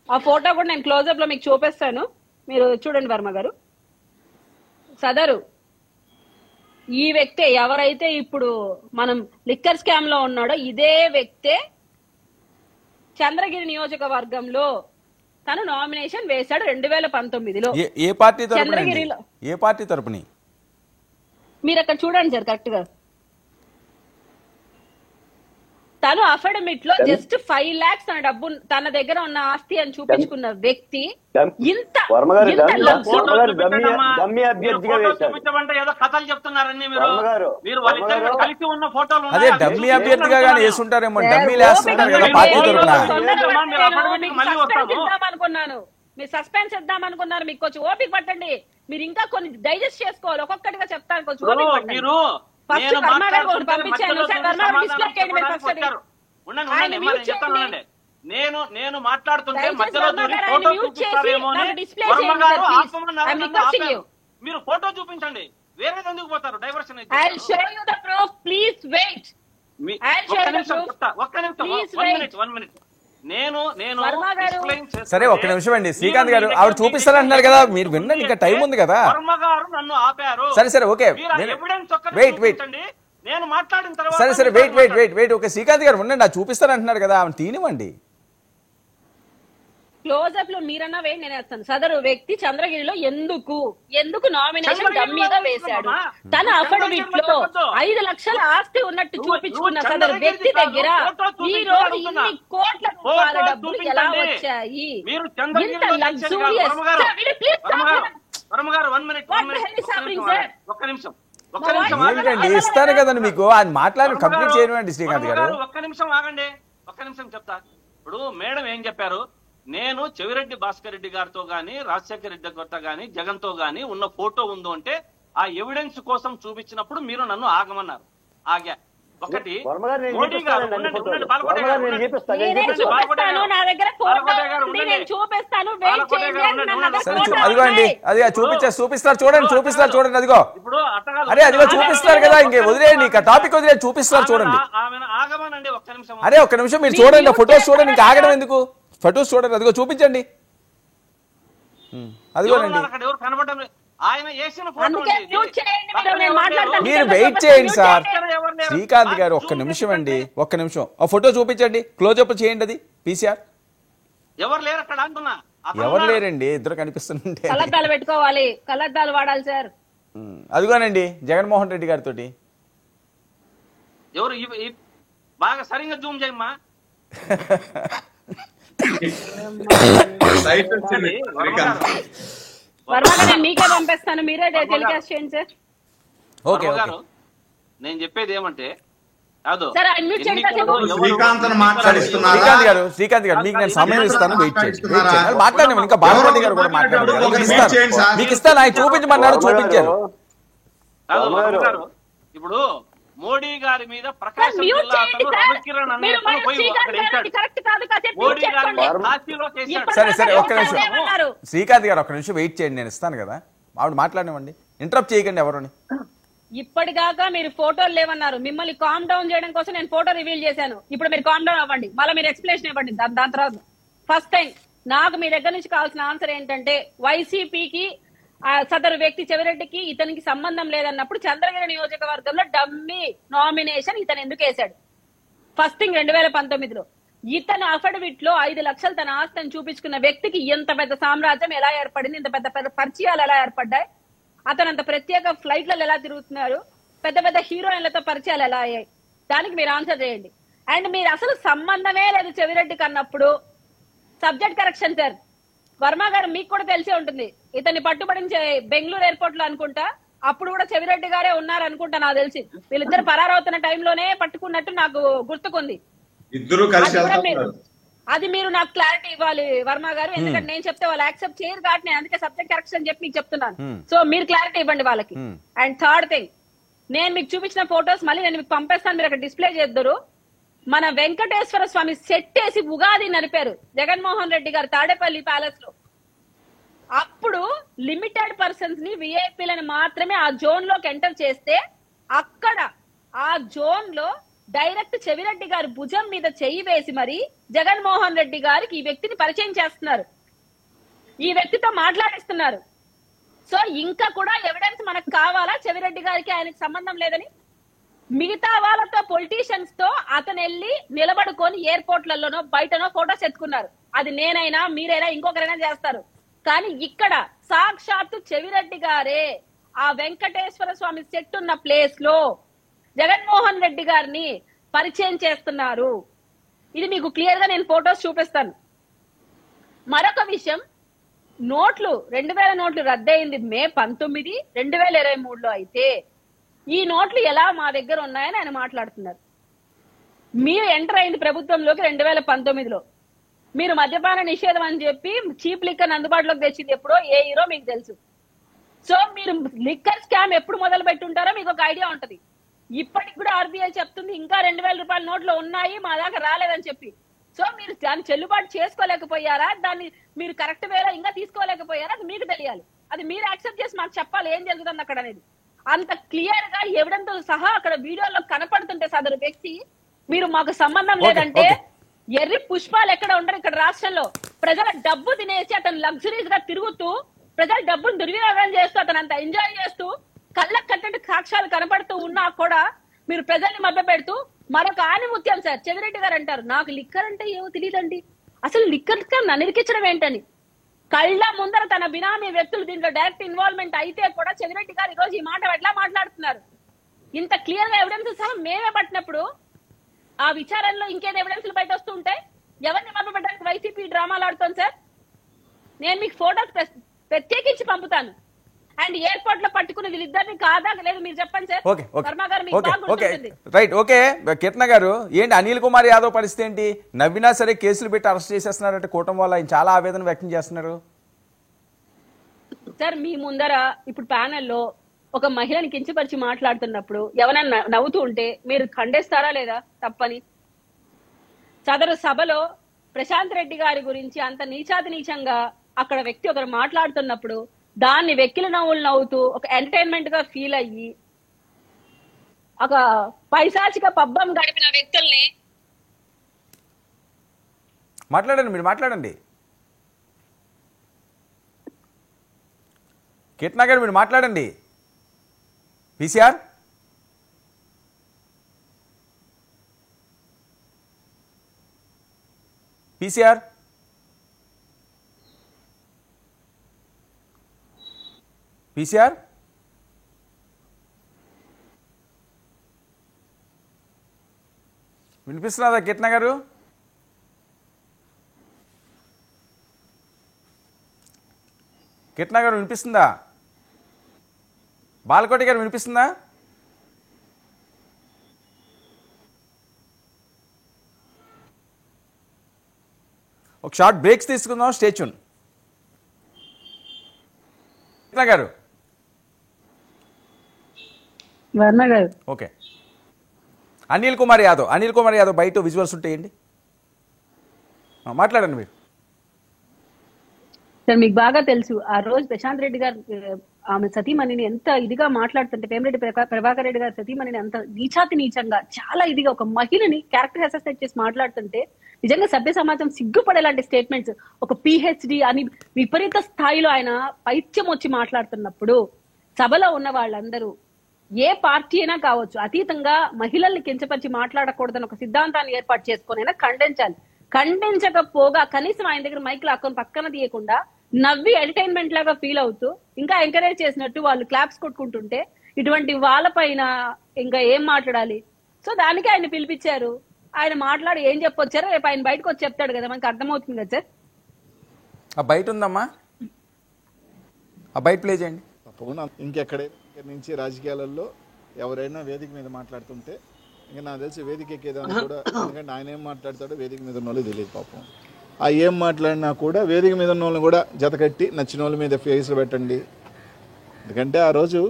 ఆ ఫోటో కూడా నేను క్లోజప్ లో మీకు చూపిస్తాను, మీరు చూడండి వర్మ గారు. సదరు ఈ వ్యక్తే ఎవరైతే ఇప్పుడు మనం లిక్కర్ స్కామ్ లో ఉన్నాడో ఇదే వ్యక్తే చంద్రగిరి నియోజకవర్గంలో తను నామినేషన్ వేశాడు 2019లో. ఏ పార్టీ తరపున? చంద్రగిరిలో ఏ పార్టీ తరపుని? మీరు అక్కడ చూడండి సార్ కరెక్ట్ గా. తను అఫిడవిట్ లో జస్ట్ 5 lakhs తన డబ్బు తన దగ్గర ఉన్న ఆస్తి అని చూపించుకున్న వ్యక్తి ఇంత చూపించమంటే ఏదో కథలు చెప్తున్నారని మీరు వాళ్ళిద్దరు కలిసి ఉన్న ఫోటోలు అదే డమ్మీ అభ్యర్థిగా కానీ వేసుంటారేమో, డమ్మీలు వేస్తుంటారు కదా పార్టీ తరపున. అనుకున్నాను మీరు సస్పెన్స్ ఇద్దాం అనుకున్నారు, మీకు కొంచెం ఓపిక పట్టండి, మీరు ఇంకా కొన్ని డైజెస్ట్ చేసుకోవాలి, ఒక్కొక్కటిగా చెప్తాను, కొంచెం ఓపిక పట్టండి. ఫస్ట్ వర్మ గారు ఒకటి పంపించాను సార్, వర్మ గారు డిస్ప్లే చేయండి మీరు ఫస్ట్. నేను మాట్లాడుతుంటే మధ్యలో ఫోటో చూపిస్తారేమో మీరు ఫోటో చూపించండి, వేరే ఎందుకు పోతారు డైవర్షన్ అయితే. ఒక్క నిమిషం సరే ఒక్క నిమిషం అండి శ్రీకాంత్ గారు, ఆవిడ చూపిస్తారంటున్నారు కదా, మీరు వినండి, ఇంకా టైం ఉంది కదా. నన్ను ఆపారు. సరే ఓకే, నేను మాట్లాడిన తర్వాత సరే వెయిట్ ఓకే శ్రీకాంత్ గారు ఉండండి, అది చూపిస్తారంటున్నారు కదా, ఆవిడ తీనివ్వండి. క్లోజప్ లో మీరన్నా వేయండి, నేను వేస్తాను. సదరు వ్యక్తి చంద్రగిరిలో ఎందుకు నామినేషన్ డమ్మీగా వేశాడు? తన అఫిడవిట్ లో 5 లక్షల ఆస్తి ఉన్నట్టు చూపించుకున్న సదరు వ్యక్తి దగ్గర ఈ రోజు ఇన్ని కోట్ల రూపాయల డబ్బులు ఎలా వచ్చాయి? ఇంత లగ్జూరియస్ ఏంటండి ఇస్తాను కదండి మీకు, అది మాట్లాడి కంప్లీట్ చేయనివ్వండి శ్రీకాంత్ గారు. ఒక్క నిమిషం ఆగండి, ఒక్క నిమిషం చెప్తా. ఇప్పుడు మేడం ఏం చెప్పారు, నేను చెవిరెడ్డి భాస్కర్ రెడ్డి గారితో గాని రాజశేఖర రెడ్డి గారితో గాని జగన్ తో గాని ఉన్న ఫోటో ఉందో అంటే ఆ ఎవిడెన్స్ కోసం చూపించినప్పుడు మీరు నన్ను ఆగమన్నారు. ఆగా. ఒకటి మోడీ గారు అదిగోండి, అది చూపిస్తారు చూడండి అదిగో, అదిగో చూపిస్తారు కదా, ఇంకే వదిలేయండి, ఇంకా టాపిక్ వదిలే చూపిస్తారు చూడండి. ఆగమనండి ఒక్క నిమిషం. అరే ఒక్క నిమిషం మీరు చూడండి, ఫొటోస్ చూడండి, ఇంకా ఆగడం ఎందుకు, ఫొటోస్ చూడండి, అదిగో చూపించండి, అదిగోనండి. మీరు వెయిట్ చేయండి సార్ శ్రీకాంత్ గారు, ఒక్క నిమిషం అండి, ఒక్క నిమిషం. ఆ ఫోటో చూపించండి, క్లోజప్ చేయండి, అది పీసీఆర్. ఎవరు లేరు అక్కడ అంటున్నా, ఎవరు లేరండి, ఇద్దరు కనిపిస్తుంటే కళ్ళద్దాలు పెట్టుకోవాలి, కళ్ళద్దాలు వాడాలి సార్. అదిగోనండి జగన్మోహన్ రెడ్డి గారితో. ఎవరు బాగా సరిగ్గా జూమ్ చేయమ్మా. మీకే పంపిస్తాను, మీరే టెలికాస్ట్ చేయండి సార్. ఓకే నేను చెప్పేది ఏమంటే శ్రీకాంత్ గారు మీకు నేను సమయం ఇస్తాను, వెయిట్ చేయండి, మాట్లాడండి, ఇంకా బాలమూర్తి గారు కూడా మాట్లాడారు, మీకు ఇస్తాను, ఆయన చూపించమన్నారు, చూపించారు. ఇప్పుడు మోడీ గారి మీద ప్రకాశం జిల్లా రవికిరణ్ సరే ఒక్క నిమిషం శ్రీకాంత్ గారు, ఒక్క నిమిషం వెయిట్ చేయండి, నేను ఇస్తాను కదా, ఆవిడ మాట్లాడివ్వండి, ఇంటరప్ట్ చేయకండి ఎవరు. ఇప్పటిదాకా మీరు ఫోటోలు లేవన్నారు, మిమ్మల్ని కామ్ డౌన్ చేయడం కోసం నేను ఫోటో రివీల్ చేశాను, ఇప్పుడు మీరు కామ్ డౌన్ అవ్వండి, మళ్ళీ మీరు ఎక్స్ప్లెనేషన్ ఇవ్వండి. దాని తర్వాత ఫస్ట్ టైం నాకు మీ దగ్గర నుంచి కావాల్సిన ఆన్సర్ ఏంటంటే, వైసీపీకి సదరు వ్యక్తి చెవిరెడ్డికి ఇతనికి సంబంధం లేదన్నప్పుడు చంద్రగిరి నియోజకవర్గంలో డమ్మీ నామినేషన్ ఇతను ఎందుకు వేశాడు? ఫస్ట్ థింగ్ 2019లో ఇతను అఫిడవిట్ లో 5 లక్షలు తన ఆస్తిని చూపించుకున్న వ్యక్తికి ఎంత పెద్ద సామ్రాజ్యం ఎలా ఏర్పడింది, ఇంత పెద్ద పరిచయాలు ఎలా ఏర్పడ్డాయి, అతను అంత ప్రత్యేక ఫ్లైట్లలో ఎలా తిరుగుతున్నారు, పెద్ద హీరోయిన్లతో పరిచయాలు ఎలా అయ్యాయి, దానికి మీరు ఆన్సర్ చేయండి. అండ్ మీరు అసలు సంబంధమే లేదు చెవిరెడ్డికి అన్నప్పుడు సబ్జెక్ట్ కరెక్షన్ సార్. వర్మ గారు మీకు కూడా తెలిసే ఉంటుంది, ఇతన్ని పట్టుబడించే బెంగళూరు ఎయిర్పోర్ట్ లో అనుకుంటా, అప్పుడు కూడా చెవిరెడ్డి గారే ఉన్నారు అనుకుంటా, నాకు తెలిసి వీళ్ళిద్దరు పరారవుతున్న టైంలోనే పట్టుకున్నట్టు నాకు గుర్తుకుంది. అది మీరు నాకు క్లారిటీ ఇవ్వాలి వర్మ గారు, ఎందుకంటే నేను చెప్తే వాళ్ళు యాక్సెప్ట్ చేయరు కాబట్టి నేను అందుకే సబ్జెక్ట్ కరెక్షన్ అని చెప్పి మీకు చెప్తున్నాను. సో మీరు క్లారిటీ ఇవ్వండి వాళ్ళకి. అండ్ థర్డ్ థింగ్, నేను మీకు చూపించిన ఫొటోస్ మళ్ళీ నేను మీకు పంపిస్తాను, మీరు అక్కడ డిస్ప్లే చేద్దరు. మన వెంకటేశ్వర స్వామి సెట్ వేసి ఉగాది నడిపారు జగన్మోహన్ రెడ్డి గారు తాడేపల్లి ప్యాలెస్ లో. అప్పుడు లిమిటెడ్ పర్సన్స్ ని, విఐపీలను మాత్రమే ఆ జోన్ లోకి ఎంటర్ చేస్తే, అక్కడ ఆ జోన్ లో డైరెక్ట్ చెవిరెడ్డి గారి భుజం మీద చెయ్యి వేసి మరి జగన్మోహన్ రెడ్డి గారికి ఈ వ్యక్తిని పరిచయం చేస్తున్నారు, ఈ వ్యక్తితో మాట్లాడిస్తున్నారు. సో ఇంకా కూడా ఎవిడెన్స్ మనకు కావాలా చెవిరెడ్డి గారికి ఆయనకి సంబంధం లేదని? మిగతా వాళ్ళతో పొలిటీషియన్స్ తో అతను వెళ్ళి నిలబడుకొని ఎయిర్పోర్ట్లలోనో బయటనో ఫోటోస్ ఎత్తుకున్నారు. అది నేనైనా మీరైనా ఇంకొకరైనా చేస్తారు. కానీ ఇక్కడ సాక్షాత్తు చెవిరెడ్డి గారే ఆ వెంకటేశ్వర స్వామి సెట్ ఉన్న ప్లేస్ లో జగన్మోహన్ రెడ్డి గారిని పరిచయం చేస్తున్నారు. ఇది మీకు క్లియర్ గా నేను ఫోటోస్ చూపిస్తాను. మరొక విషయం, నోట్లు 2000 నోట్లు రద్దయింది మే 19, 2023లో. అయితే ఈ నోట్లు ఎలా మా దగ్గర ఉన్నాయని ఆయన మాట్లాడుతున్నారు. మీరు ఎంటర్ అయింది ప్రభుత్వంలోకి 2019లో. మీరు మద్యపాన నిషేధం అని చెప్పి చీప్ లిక్కర్ అందుబాటులోకి తెచ్చింది ఎప్పుడో ఏ హీరో మీకు తెలుసు. సో మీరు లిక్కర్ స్కామ్ ఎప్పుడు మొదలు పెట్టుంటారో మీకు ఒక ఐడియా ఉంటది. ఇప్పటికి కూడా ఆర్బీఐ చెప్తుంది ఇంకా 2000 రూపాయల నోట్లు ఉన్నాయి మా దాకా రాలేదని చెప్పి. సో మీరు దాన్ని చెల్లుబాటు చేసుకోలేకపోయారా, దాన్ని మీరు కరెక్ట్ వేలా ఇంకా తీసుకోలేకపోయారా, అది మీకు తెలియాలి. అది మీరు యాక్సెప్ట్ చేసి మాకు చెప్పాలి ఏం జరుగుతుంది అక్కడ అనేది. అంత క్లియర్ గా ఎవిడెన్స్ సహా అక్కడ వీడియోలో కనపడుతుంటే సదరు వ్యక్తి మీరు మాకు సంబంధం లేదంటే ఎర్రి పుష్పాలు ఎక్కడ ఉండరు ఇక్కడ రాష్ట్రంలో. ప్రజల డబ్బు తినేసి అతను లగ్జరీస్ గా తిరుగుతూ ప్రజల డబ్బును దుర్వినియోగం చేస్తూ అతను అంత ఎంజాయ్ చేస్తూ కళ్ళకు కట్టండి సాక్ష్యాలు కనపడుతూ ఉన్నా కూడా మీరు ప్రజల్ని మభ్య పెడుతూ మరొక ఆనిముత్యం సార్ చెవిరెడ్డి గారు అంటారు నాకు లిక్కర్ అంటే ఏమో తెలియదండి, అసలు లిక్కర్ నన్ను ఇరికించడం ఏంటని. కళ్ళ ముందర తన బినామీ వ్యక్తులు దీంట్లో డైరెక్ట్ ఇన్వాల్వ్మెంట్ అయితే కూడా చెవిరెడ్డి గారు ఈరోజు ఈ మాట ఎట్లా మాట్లాడుతున్నారు? ఇంత క్లియర్ గా ఎవిడెన్స్ సహా మేమే పట్టినప్పుడు ఆ విచారణలో ఇంకేది ఎవిడెన్స్లు బయట వస్తూ ఉంటే ఎవరిని మభ్య పెట్టడానికి వైసీపీ డ్రామాలు ఆడుతోంది సార్? నేను మీకు ఫోటోస్ ప్రత్యేకించి పంపుతాను. అండ్ ఎయిర్పోర్ట్ లో పట్టుకుని వీళ్ళిద్దరిని కాదా లేదు మీరు చెప్పండి సార్. వర్మ గారు మీకు బాగా గుర్తుంది. Right, okay. కిరణ్ గారు, ఏంటి అనిల్ కుమార్ యాదవ్ పరిస్థితి ఏంటి? నవ్వినా సరే కేసులు పెట్టి అరెస్ట్ చేసేస్తున్నారంటే కూటమి వల్ల ఆయన చాలా ఆవేదన వ్యక్తం చేస్తున్నారు సార్. మీ ముందర ఇప్పుడు ప్యానెల్లో ఒక మహిళని కించపరిచి మాట్లాడుతున్నప్పుడు ఎవరైనా నవ్వుతూ ఉంటే మీరు ఖండిస్తారా లేదా తప్పని? సదరు సభలో ప్రశాంత్ రెడ్డి గారి గురించి అంత నీచాతి నీచంగా అక్కడ వ్యక్తి ఒకరు మాట్లాడుతున్నప్పుడు దాన్ని వెక్కిలి నవ్వులు నవ్వుతూ ఒక ఎంటర్టైన్మెంట్ గా ఫీల్ అయ్యి ఒక పైశాచిక పబ్బం గడిపిన వ్యక్తుల్ని మాట్లాడండి, మీరు మాట్లాడండి. కిరణ్ గారు మీరు మాట్లాడండి. పీసీఆర్ పీసీఆర్ పీసీఆర్ వినిపిస్తున్నదా కిరణ్ గారు? కిరణ్ గారు వినిపిస్తుందా? బాలకోటి గారు వినిపిస్తుందా? ఒక షార్ట్ బ్రేక్స్ తీసుకుందాం, స్టే ట్యూన్. కిరణ్ గారు, వర్మ గారు, ఓకే. అనిల్ కుమార్ యాదవ్ బయట విజువల్స్ ఉంటాయండి, మాట్లాడండి మీరు. సార్ మీకు బాగా తెలుసు ఆ రోజు ప్రశాంత్ రెడ్డి గారు ఆమె సతీమణిని ఎంత ఇదిగా మాట్లాడుతుంటే, పేమిరెడ్డి ప్రభాకర్ రెడ్డి గారు సతీమణిని అంత నీచాతి నీచంగా చాలా ఇదిగా ఒక మహిళని క్యారెక్టర్ అసెసినేట్ చేసి మాట్లాడుతుంటే నిజంగా సభ్య సమాజం సిగ్గుపడేలాంటి స్టేట్మెంట్స్ ఒక పిహెచ్డి అని విపరీత స్థాయిలో ఆయన పైత్యం వచ్చి మాట్లాడుతున్నప్పుడు సభలో ఉన్న వాళ్ళందరూ ఏ పార్టీ అయినా కావచ్చు అతీతంగా మహిళల్ని కించపరిచి మాట్లాడకూడదని ఒక సిద్ధాంతాన్ని ఏర్పాటు చేసుకుని ఖండించాలి. ఖండించకపోగా కనీసం ఆయన దగ్గర మైక్ లాక్కొని పక్కన తీయకుండా నవ్వి ఎంటర్టైన్మెంట్ లాగా ఫీల్ అవుతూ ఇంకా ఎంకరేజ్ చేసినట్టు వాళ్ళు క్లాప్స్ కొట్టుకుంటుంటే ఇటువంటి వాళ్ళపైన ఇంకా ఏం మాట్లాడాలి? సో దానికి ఆయన పిలిపించారు. ఆయన మాట్లాడి ఏం చెప్పొచ్చారో రేపు ఆయన బయటకు వచ్చి చెప్తాడు కదా, మనకి అర్థమవుతుంది కదా సార్. ఆ బయట ఉందమ్మా, ఆ బయట ప్లే చేయండి. తప్పకుండా ఇంకెక్కడైనా నుంచి రాజకీయాలలో ఎవరైనా వేదిక మీద మాట్లాడుతుంటే ఇంకా నాకు తెలిసి వేదిక ఎక్కేదాన్ని కూడా, ఎందుకంటే ఆయన ఏం మాట్లాడతాడో వేదిక మీద ఉన్న వాళ్ళు తెలియదు పాపం. ఆ ఏం మాట్లాడినా కూడా వేదిక మీద ఉన్న వాళ్ళని కూడా జతకట్టి నచ్చిన వాళ్ళ మీద ఫేస్లు పెట్టండి. ఎందుకంటే ఆ రోజు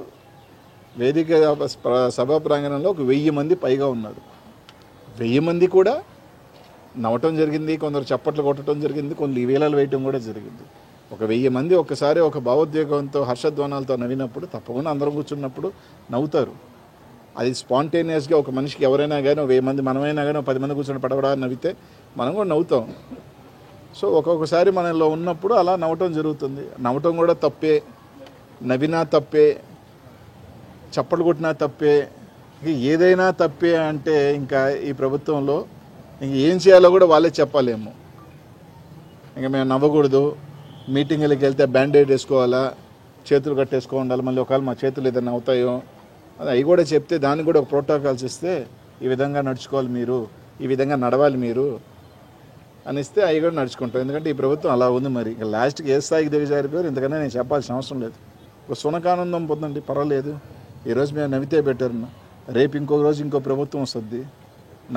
వేదిక సభా ప్రాంగణంలో ఒక 1000 మంది పైగా ఉన్నారు. 1000 మంది కూడా నవ్వటం జరిగింది, కొందరు చప్పట్లు కొట్టడం జరిగింది, కొన్ని వేలాలు వేయటం కూడా జరిగింది. ఒక 1000 మంది ఒక్కసారి ఒక భావోద్వేగంతో హర్షధ్వానాలతో నవ్వినప్పుడు తప్పకుండా అందరం కూర్చున్నప్పుడు నవ్వుతారు. అది స్పాంటేనియస్గా ఒక మనిషికి ఎవరైనా కానీ 1000 మంది మనమైనా కానీ 10 మంది కూర్చొని పడబడా నవ్వితే మనం కూడా నవ్వుతాం. సో ఒక్కొక్కసారి మనలో ఉన్నప్పుడు అలా నవ్వటం జరుగుతుంది. నవ్వటం కూడా తప్పే, నవ్వినా తప్పే, చప్పట్లు కొట్టినా తప్పే, ఏదైనా తప్పే అంటే ఇంకా ఈ ప్రభుత్వంలో ఇంక ఏం చేయాలో కూడా వాళ్ళే చెప్పాలేమో. ఇంకా మేము నవ్వకూడదు, మీటింగ్లకి వెళ్తే బ్యాండేడ్ వేసుకోవాలా, చేతులు కట్టేసుకో ఉండాలి, మళ్ళీ ఒకవేళ మా చేతులు ఏదైనా అవుతాయో అది అవి కూడా చెప్తే దానికి కూడా ఒక ప్రోటోకాల్స్ ఇస్తే ఈ విధంగా నడుచుకోవాలి మీరు, ఈ విధంగా నడవాలి మీరు అనిస్తే అవి కూడా నడుచుకుంటాం. ఎందుకంటే ఈ ప్రభుత్వం అలా ఉంది. మరి ఇక లాస్ట్కి ఏ స్థాయికి దిగజారిపోయారు ఇంతకన్నా నేను చెప్పాల్సిన అవసరం లేదు. ఒక సునకానందం పొందండి, పర్వాలేదు. ఈరోజు మేము నవ్వితే బెటర్, రేపు ఇంకో రోజు ఇంకో ప్రభుత్వం వస్తుంది,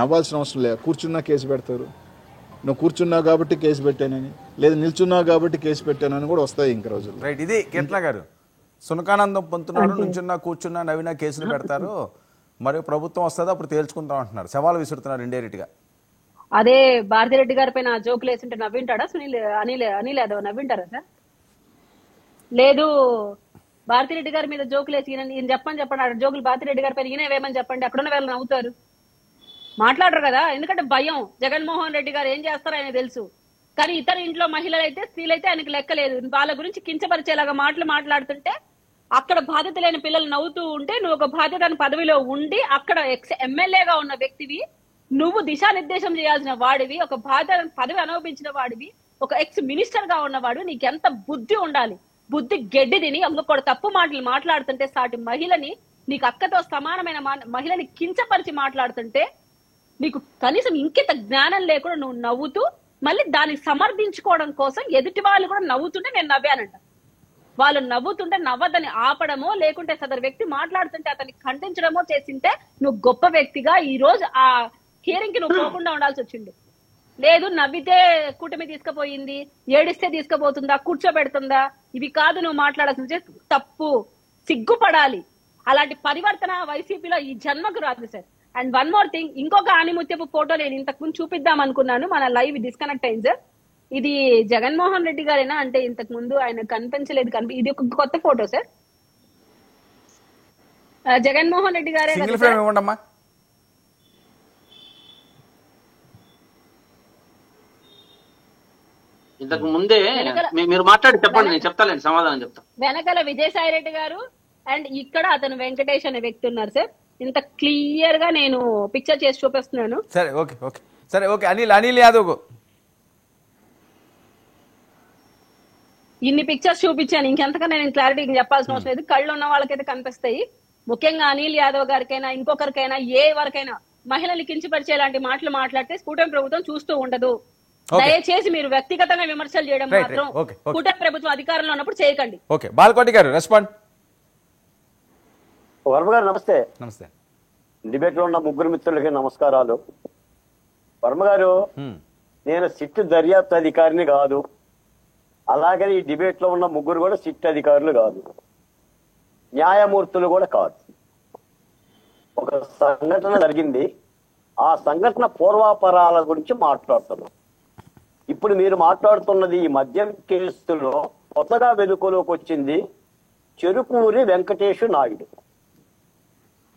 నవ్వాల్సిన అవసరం లేదు. కూర్చున్నా కేసు పెడతారు, నువ్వు కూర్చున్నావు కాబట్టి కేసు పెట్టానని, లేదు నిల్చున్నావు కాబట్టి కేసు పెట్టానని కూడా వస్తాయి ఇంక రోజులు. రైట్, ఇది కీట్ల గారు. సునకానందం పొందుతున్నారు, నుంచున్నా కూర్చున్నా నవ్వినా కేసులు పెడతారు, మరి ప్రభుత్వం వస్తుందో అప్పుడు తేల్చుకుంటాం అంటున్నారు, సవాలు విసురుతున్నారు ఇండైరెక్ట్ గా. అదే భారతిరెడ్డి గారి పైన జోకులు వేసింటే నవ్వింటాడా అనిల్ యాదవ్ నవ్వింటారా సార్? లేదు భారతిరెడ్డి గారి మీద జోకులు వేసి ఈయన చెప్పండి ఆ జోకులు భారతిరెడ్డి గారి పైన ఈయన వేయమని చెప్పండి, అక్కడున్న వేళ నవ్వుతారు. మాట్లాడరు కదా, ఎందుకంటే భయం. జగన్మోహన్ రెడ్డి గారు ఏం చేస్తారో ఆయన తెలుసు. కానీ ఇతర ఇంట్లో మహిళలైతే స్త్రీలైతే ఆయనకు లెక్కలేదు. వాళ్ళ గురించి కించపరిచేలాగా మాట్లాడుతుంటే అక్కడ బాధ్యత లేని పిల్లలు నవ్వుతూ ఉంటే నువ్వు ఒక బాధ్యత పదవిలో ఉండి అక్కడ ఎమ్మెల్యేగా ఉన్న వ్యక్తివి, నువ్వు దిశానిర్దేశం చేయాల్సిన వాడివి, ఒక బాధ్యత పదవి అనుభవించిన వాడివి, ఒక ఎక్స్ మినిస్టర్ గా ఉన్నవాడు, నీకెంత బుద్ధి ఉండాలి? బుద్ధి గడ్డి తిని ఇంకొకటి తప్పు మాటలు మాట్లాడుతుంటే సాటి మహిళని, నీకు అక్కతో సమానమైన మహిళని కించపరిచి మాట్లాడుతుంటే నీకు కనీసం ఇంకిత జ్ఞానం లేకుండా నువ్వు నవ్వుతూ మళ్ళీ దాన్ని సమర్థించుకోవడం కోసం ఎదుటి వాళ్ళు కూడా నవ్వుతుంటే నేను నవ్వానంట. వాళ్ళు నవ్వుతుంటే నవ్వదని ఆపడమో లేకుంటే సదరు వ్యక్తి మాట్లాడుతుంటే అతన్ని ఖండించడమో చేసింటే నువ్వు గొప్ప వ్యక్తిగా ఈ రోజు ఆ హియరింగ్ కి నువ్వు పోకుండా ఉండాల్సి వచ్చింది. లేదు నవ్వితే కూటమి తీసుకుపోయింది, ఏడిస్తే తీసుకుపోతుందా, కూర్చోబెడుతుందా, ఇవి కాదు నువ్వు మాట్లాడాల్సి తప్పు, సిగ్గుపడాలి. అలాంటి పరివర్తన వైసీపీలో ఈ జన్మకు రాదు sir. And one more thing, ఇంకొక ఆనిముత్యపు ఫోటో నేను ఇంతకు ముందు చూపిద్దాం అనుకున్నాను, మన లైవ్ డిస్కనెక్ట్ అయింది సార్. ఇది జగన్మోహన్ రెడ్డి గారేనా అంటే ఇంతకు ముందు ఆయన కనిపించలేదు, ఇది ఒక కొత్త ఫోటో సార్. జగన్మోహన్ రెడ్డి గారే సింగిల్ ఫ్రేమ్ ఇవ్వండమ్మా. ఇంతకు ముందే మీరు మాట్లాడి చెప్పండి, నేను చెప్తాలేండి, సమాధానం చెప్తా. వెనకాల విజయసాయి రెడ్డి గారు అండ్ ఇక్కడ అతను వెంకటేష్ అనే వ్యక్తి ఉన్నారు సార్. ఇంత క్లియర్ గా నేను పిక్చర్ చేసి చూపిస్తున్నాను. సరే ఓకే ఓకే సరే ఓకే. అనిల్ యాదవ్ ఇన్ని పిక్చర్స్ చూపించాను, ఇంకెంతకన్నా నేను క్లారిటీ చెప్పాల్సిన అవసరం లేదు. కళ్ళు ఉన్న వాళ్ళకైతే కనిపిస్తాయి. ముఖ్యంగా అనిల్ యాదవ్ గారికైనా ఇంకొకరికైనా ఏ వరకైనా మహిళలు కించపరిచే లాంటి మాటలు మాట్లాడితే కూటమి ప్రభుత్వం చూస్తూ ఉండదు. దయచేసి మీరు వ్యక్తిగతంగా విమర్శలు చేయడం మాత్రం కూటమి ప్రభుత్వం అధికారంలో ఉన్నప్పుడు చేయకండి. ఓకే, బాలకోటి గారు రెస్పాండ్. వర్మ గారు నమస్తే. నమస్తే. డిబేట్ లో ఉన్న ముగ్గురు మిత్రులకి నమస్కారాలు. వర్మ గారు, నేను సిట్ దర్యాప్తు అధికారిని కాదు, అలాగే ఈ డిబేట్ లో ఉన్న ముగ్గురు కూడా సిట్ అధికారులు కాదు, న్యాయమూర్తులు కూడా కాదు. ఒక సంఘటన జరిగింది, ఆ సంఘటన పూర్వాపరాల గురించి మాట్లాడుతున్నాం. ఇప్పుడు మీరు మాట్లాడుతున్నది ఈ మద్యం కేసులో కొత్తగా వెలుగులోకి వచ్చింది చెరుకూరి వెంకటేశు నాయుడు.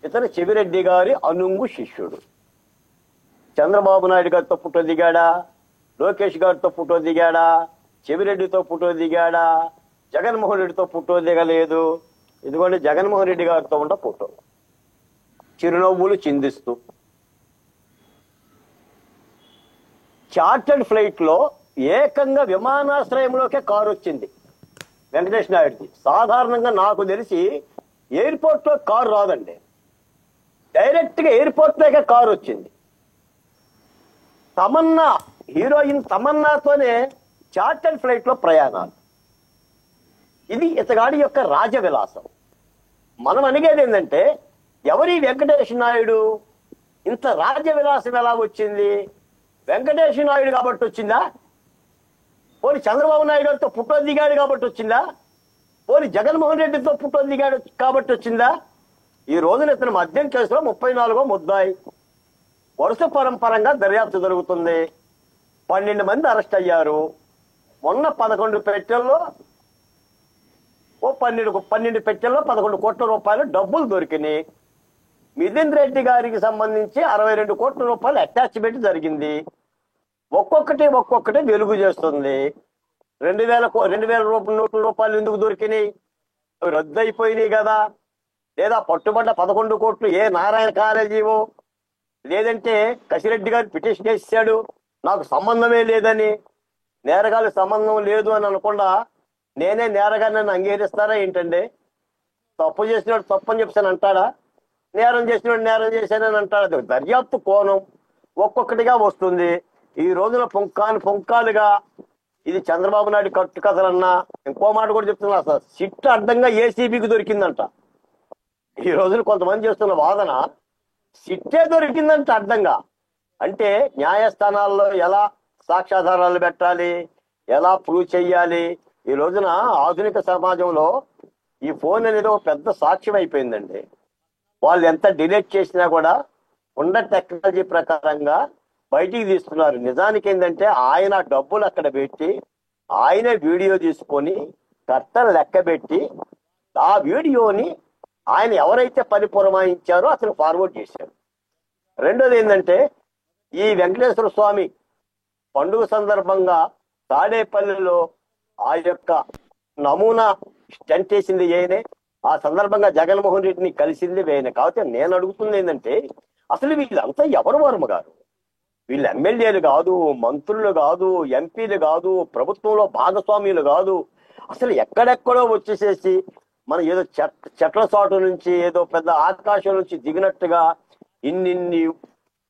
ఇతను చెవిరెడ్డి గారి అనుంగు శిష్యుడు. చంద్రబాబు నాయుడు గారితో ఫోటో దిగాడా, లోకేష్ గారితో ఫోటో దిగాడా, చెవిరెడ్డితో ఫోటో దిగాడా, జగన్మోహన్ రెడ్డితో ఫోటో దిగలేదు. ఇదిగోండి జగన్మోహన్ రెడ్డి గారితో ఉన్న ఫోటో, చిరునవ్వులు చిందిస్తూ. చార్టర్డ్ ఫ్లైట్ లో ఏకంగా విమానాశ్రయంలోకే కారు వచ్చింది వెంకటేష్ నాయుడుకి. సాధారణంగా నాకు తెలిసి ఎయిర్పోర్ట్ లో కారు రాదండి, డైరెక్ట్ గా ఎయిర్పోర్ట్ లోకే కారు వచ్చింది. తమన్నా, హీరోయిన్ తమన్నాతోనే చార్టర్డ్ ఫ్లైట్ లో ప్రయాణాలు. ఇది ఇతగాడి యొక్క రాజ విలాసం. మనం అడిగేది ఏంటంటే, ఎవరి వెంకటేష్ నాయుడు? ఇంత రాజ విలాసం ఎలా వచ్చింది? వెంకటేష్ నాయుడు కాబట్టి వచ్చిందా? పోనీ చంద్రబాబు నాయుడు గారితో ఫోటో దిగాడు కాబట్టి వచ్చిందా? పోనీ జగన్మోహన్ రెడ్డితో ఫోటో దిగాడు కాబట్టి వచ్చిందా? ఈ రోజున ఇతను మద్యం కేసులో 34వ ముద్దాయి. వరుస పరంపరంగా దర్యాప్తు జరుగుతుంది. 12 మంది అరెస్ట్ అయ్యారు. మొన్న 11 పెట్టెల్లో 12 పెట్టెల్లో 11 కోట్ల రూపాయలు డబ్బులు దొరికినాయి. మిథున్ రెడ్డి గారికి సంబంధించి 62 కోట్ల రూపాయలు అటాచ్మెంట్ జరిగింది. ఒక్కొక్కటి వెలుగు చేస్తుంది. 2000 రూపాయలు ఎందుకు దొరికినాయి? రద్దు అయిపోయినాయి కదా. లేదా పట్టుబడ్డ 11 కోట్లు ఏ నారాయణ కాలేజీవో, లేదంటే కసిరెడ్డి గారు పిటిషన్ వేసాడు నాకు సంబంధమే లేదని. నేరగాళ్ళకి సంబంధం లేదు అని అనకుండా నేనే నేరగాన్ని అంగీకరిస్తారా ఏంటండి? తప్పు చేసినాడు తప్పు అని చెప్పాను అంటాడా? నేరం చేసినాడు నేరం చేశానని అంటాడా? దర్యాప్తు కోణం ఒక్కొక్కటిగా వస్తుంది. ఈ రోజున పుంకాలుగా ఇది చంద్రబాబు నాయుడు కట్టు కథలన్నా, ఇంకో మాట కూడా చెప్తున్నా సార్, సిట్ అడ్డంగా ఏసీబీకి దొరికిందంట. ఈ రోజున కొంతమంది చేస్తున్న వాదన సిట్టే దొరికిందంట అడ్డంగా. అంటే న్యాయస్థానాల్లో ఎలా సాక్ష్యాధారాలు పెట్టాలి, ఎలా ప్రూవ్ చెయ్యాలి. ఈ రోజున ఆధునిక సమాజంలో ఈ ఫోన్ అనేది ఒక పెద్ద సాక్ష్యం అయిపోయిందండి. వాళ్ళు ఎంత డిలీట్ చేసినా కూడా ఉన్న టెక్నాలజీ ప్రకారంగా బయటికి తీస్తున్నారు. నిజానికి ఏంటంటే ఆయన డబ్బులు అక్కడ పెట్టి ఆయనే వీడియో తీసుకొని కట్టలు లెక్క పెట్టి ఆ వీడియోని ఆయన ఎవరైతే పని పురమాయించారో అతను ఫార్వర్డ్ చేశారు. రెండోది ఏంటంటే ఈ వెంకటేశ్వర స్వామి పండుగ సందర్భంగా తాడేపల్లిలో ఆ యొక్క నమూనా స్టంట్ వేసింది ఏనే. ఆ సందర్భంగా జగన్మోహన్ రెడ్డిని కలిసింది వేయనే. కాబట్టి నేను అడుగుతుంది ఏంటంటే అసలు వీళ్ళంతా ఎవరు వర్మ గారు? వీళ్ళు ఎమ్మెల్యేలు కాదు, మంత్రులు కాదు, ఎంపీలు కాదు, ప్రభుత్వంలో భాగస్వామ్యులు కాదు. అసలు ఎక్కడెక్కడో వచ్చేసేసి మనం ఏదో చెట్ల చాటు నుంచి ఏదో పెద్ద ఆకాశం నుంచి దిగినట్టుగా ఇన్ని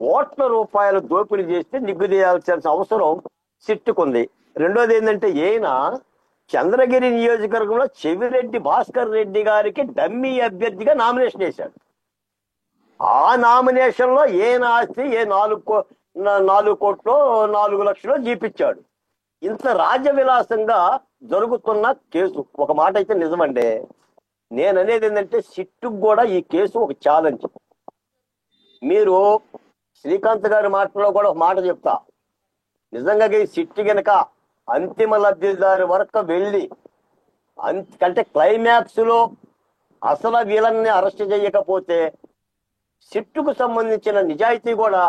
కోట్ల రూపాయలు దోపిడీ చేస్తే నిగ్గుదేయాల్సిన అవసరం సిట్టుకుంది. రెండోది ఏంటంటే ఈయన చంద్రగిరి నియోజకవర్గంలో చెవిరెడ్డి భాస్కర్ రెడ్డి గారికి డమ్మీ అభ్యర్థిగా నామినేషన్ వేశాడు. ఆ నామినేషన్ లో ఈయన ఆస్తి 4 కోట్లు 4 లక్షలు జీపించాడు. ఇంత రాజ్యవిలాసంగా జరుగుతున్న కేసు ఒక మాట అయితే నిజమండి. నేను అనేది ఏంటంటే సిట్టుకు కూడా ఈ కేసు ఒక ఛాలెంజ్. మీరు శ్రీకాంత్ గారి మాటలో కూడా ఒక మాట చెప్తా. నిజంగా ఈ సిట్టు గనక అంతిమ లబ్ధిదారు వరకు వెళ్ళి అంటే క్లైమాక్స్ లో అసలు వీళ్ళని అరెస్ట్ చేయకపోతే సిట్టుకు సంబంధించిన నిజాయితీ కూడా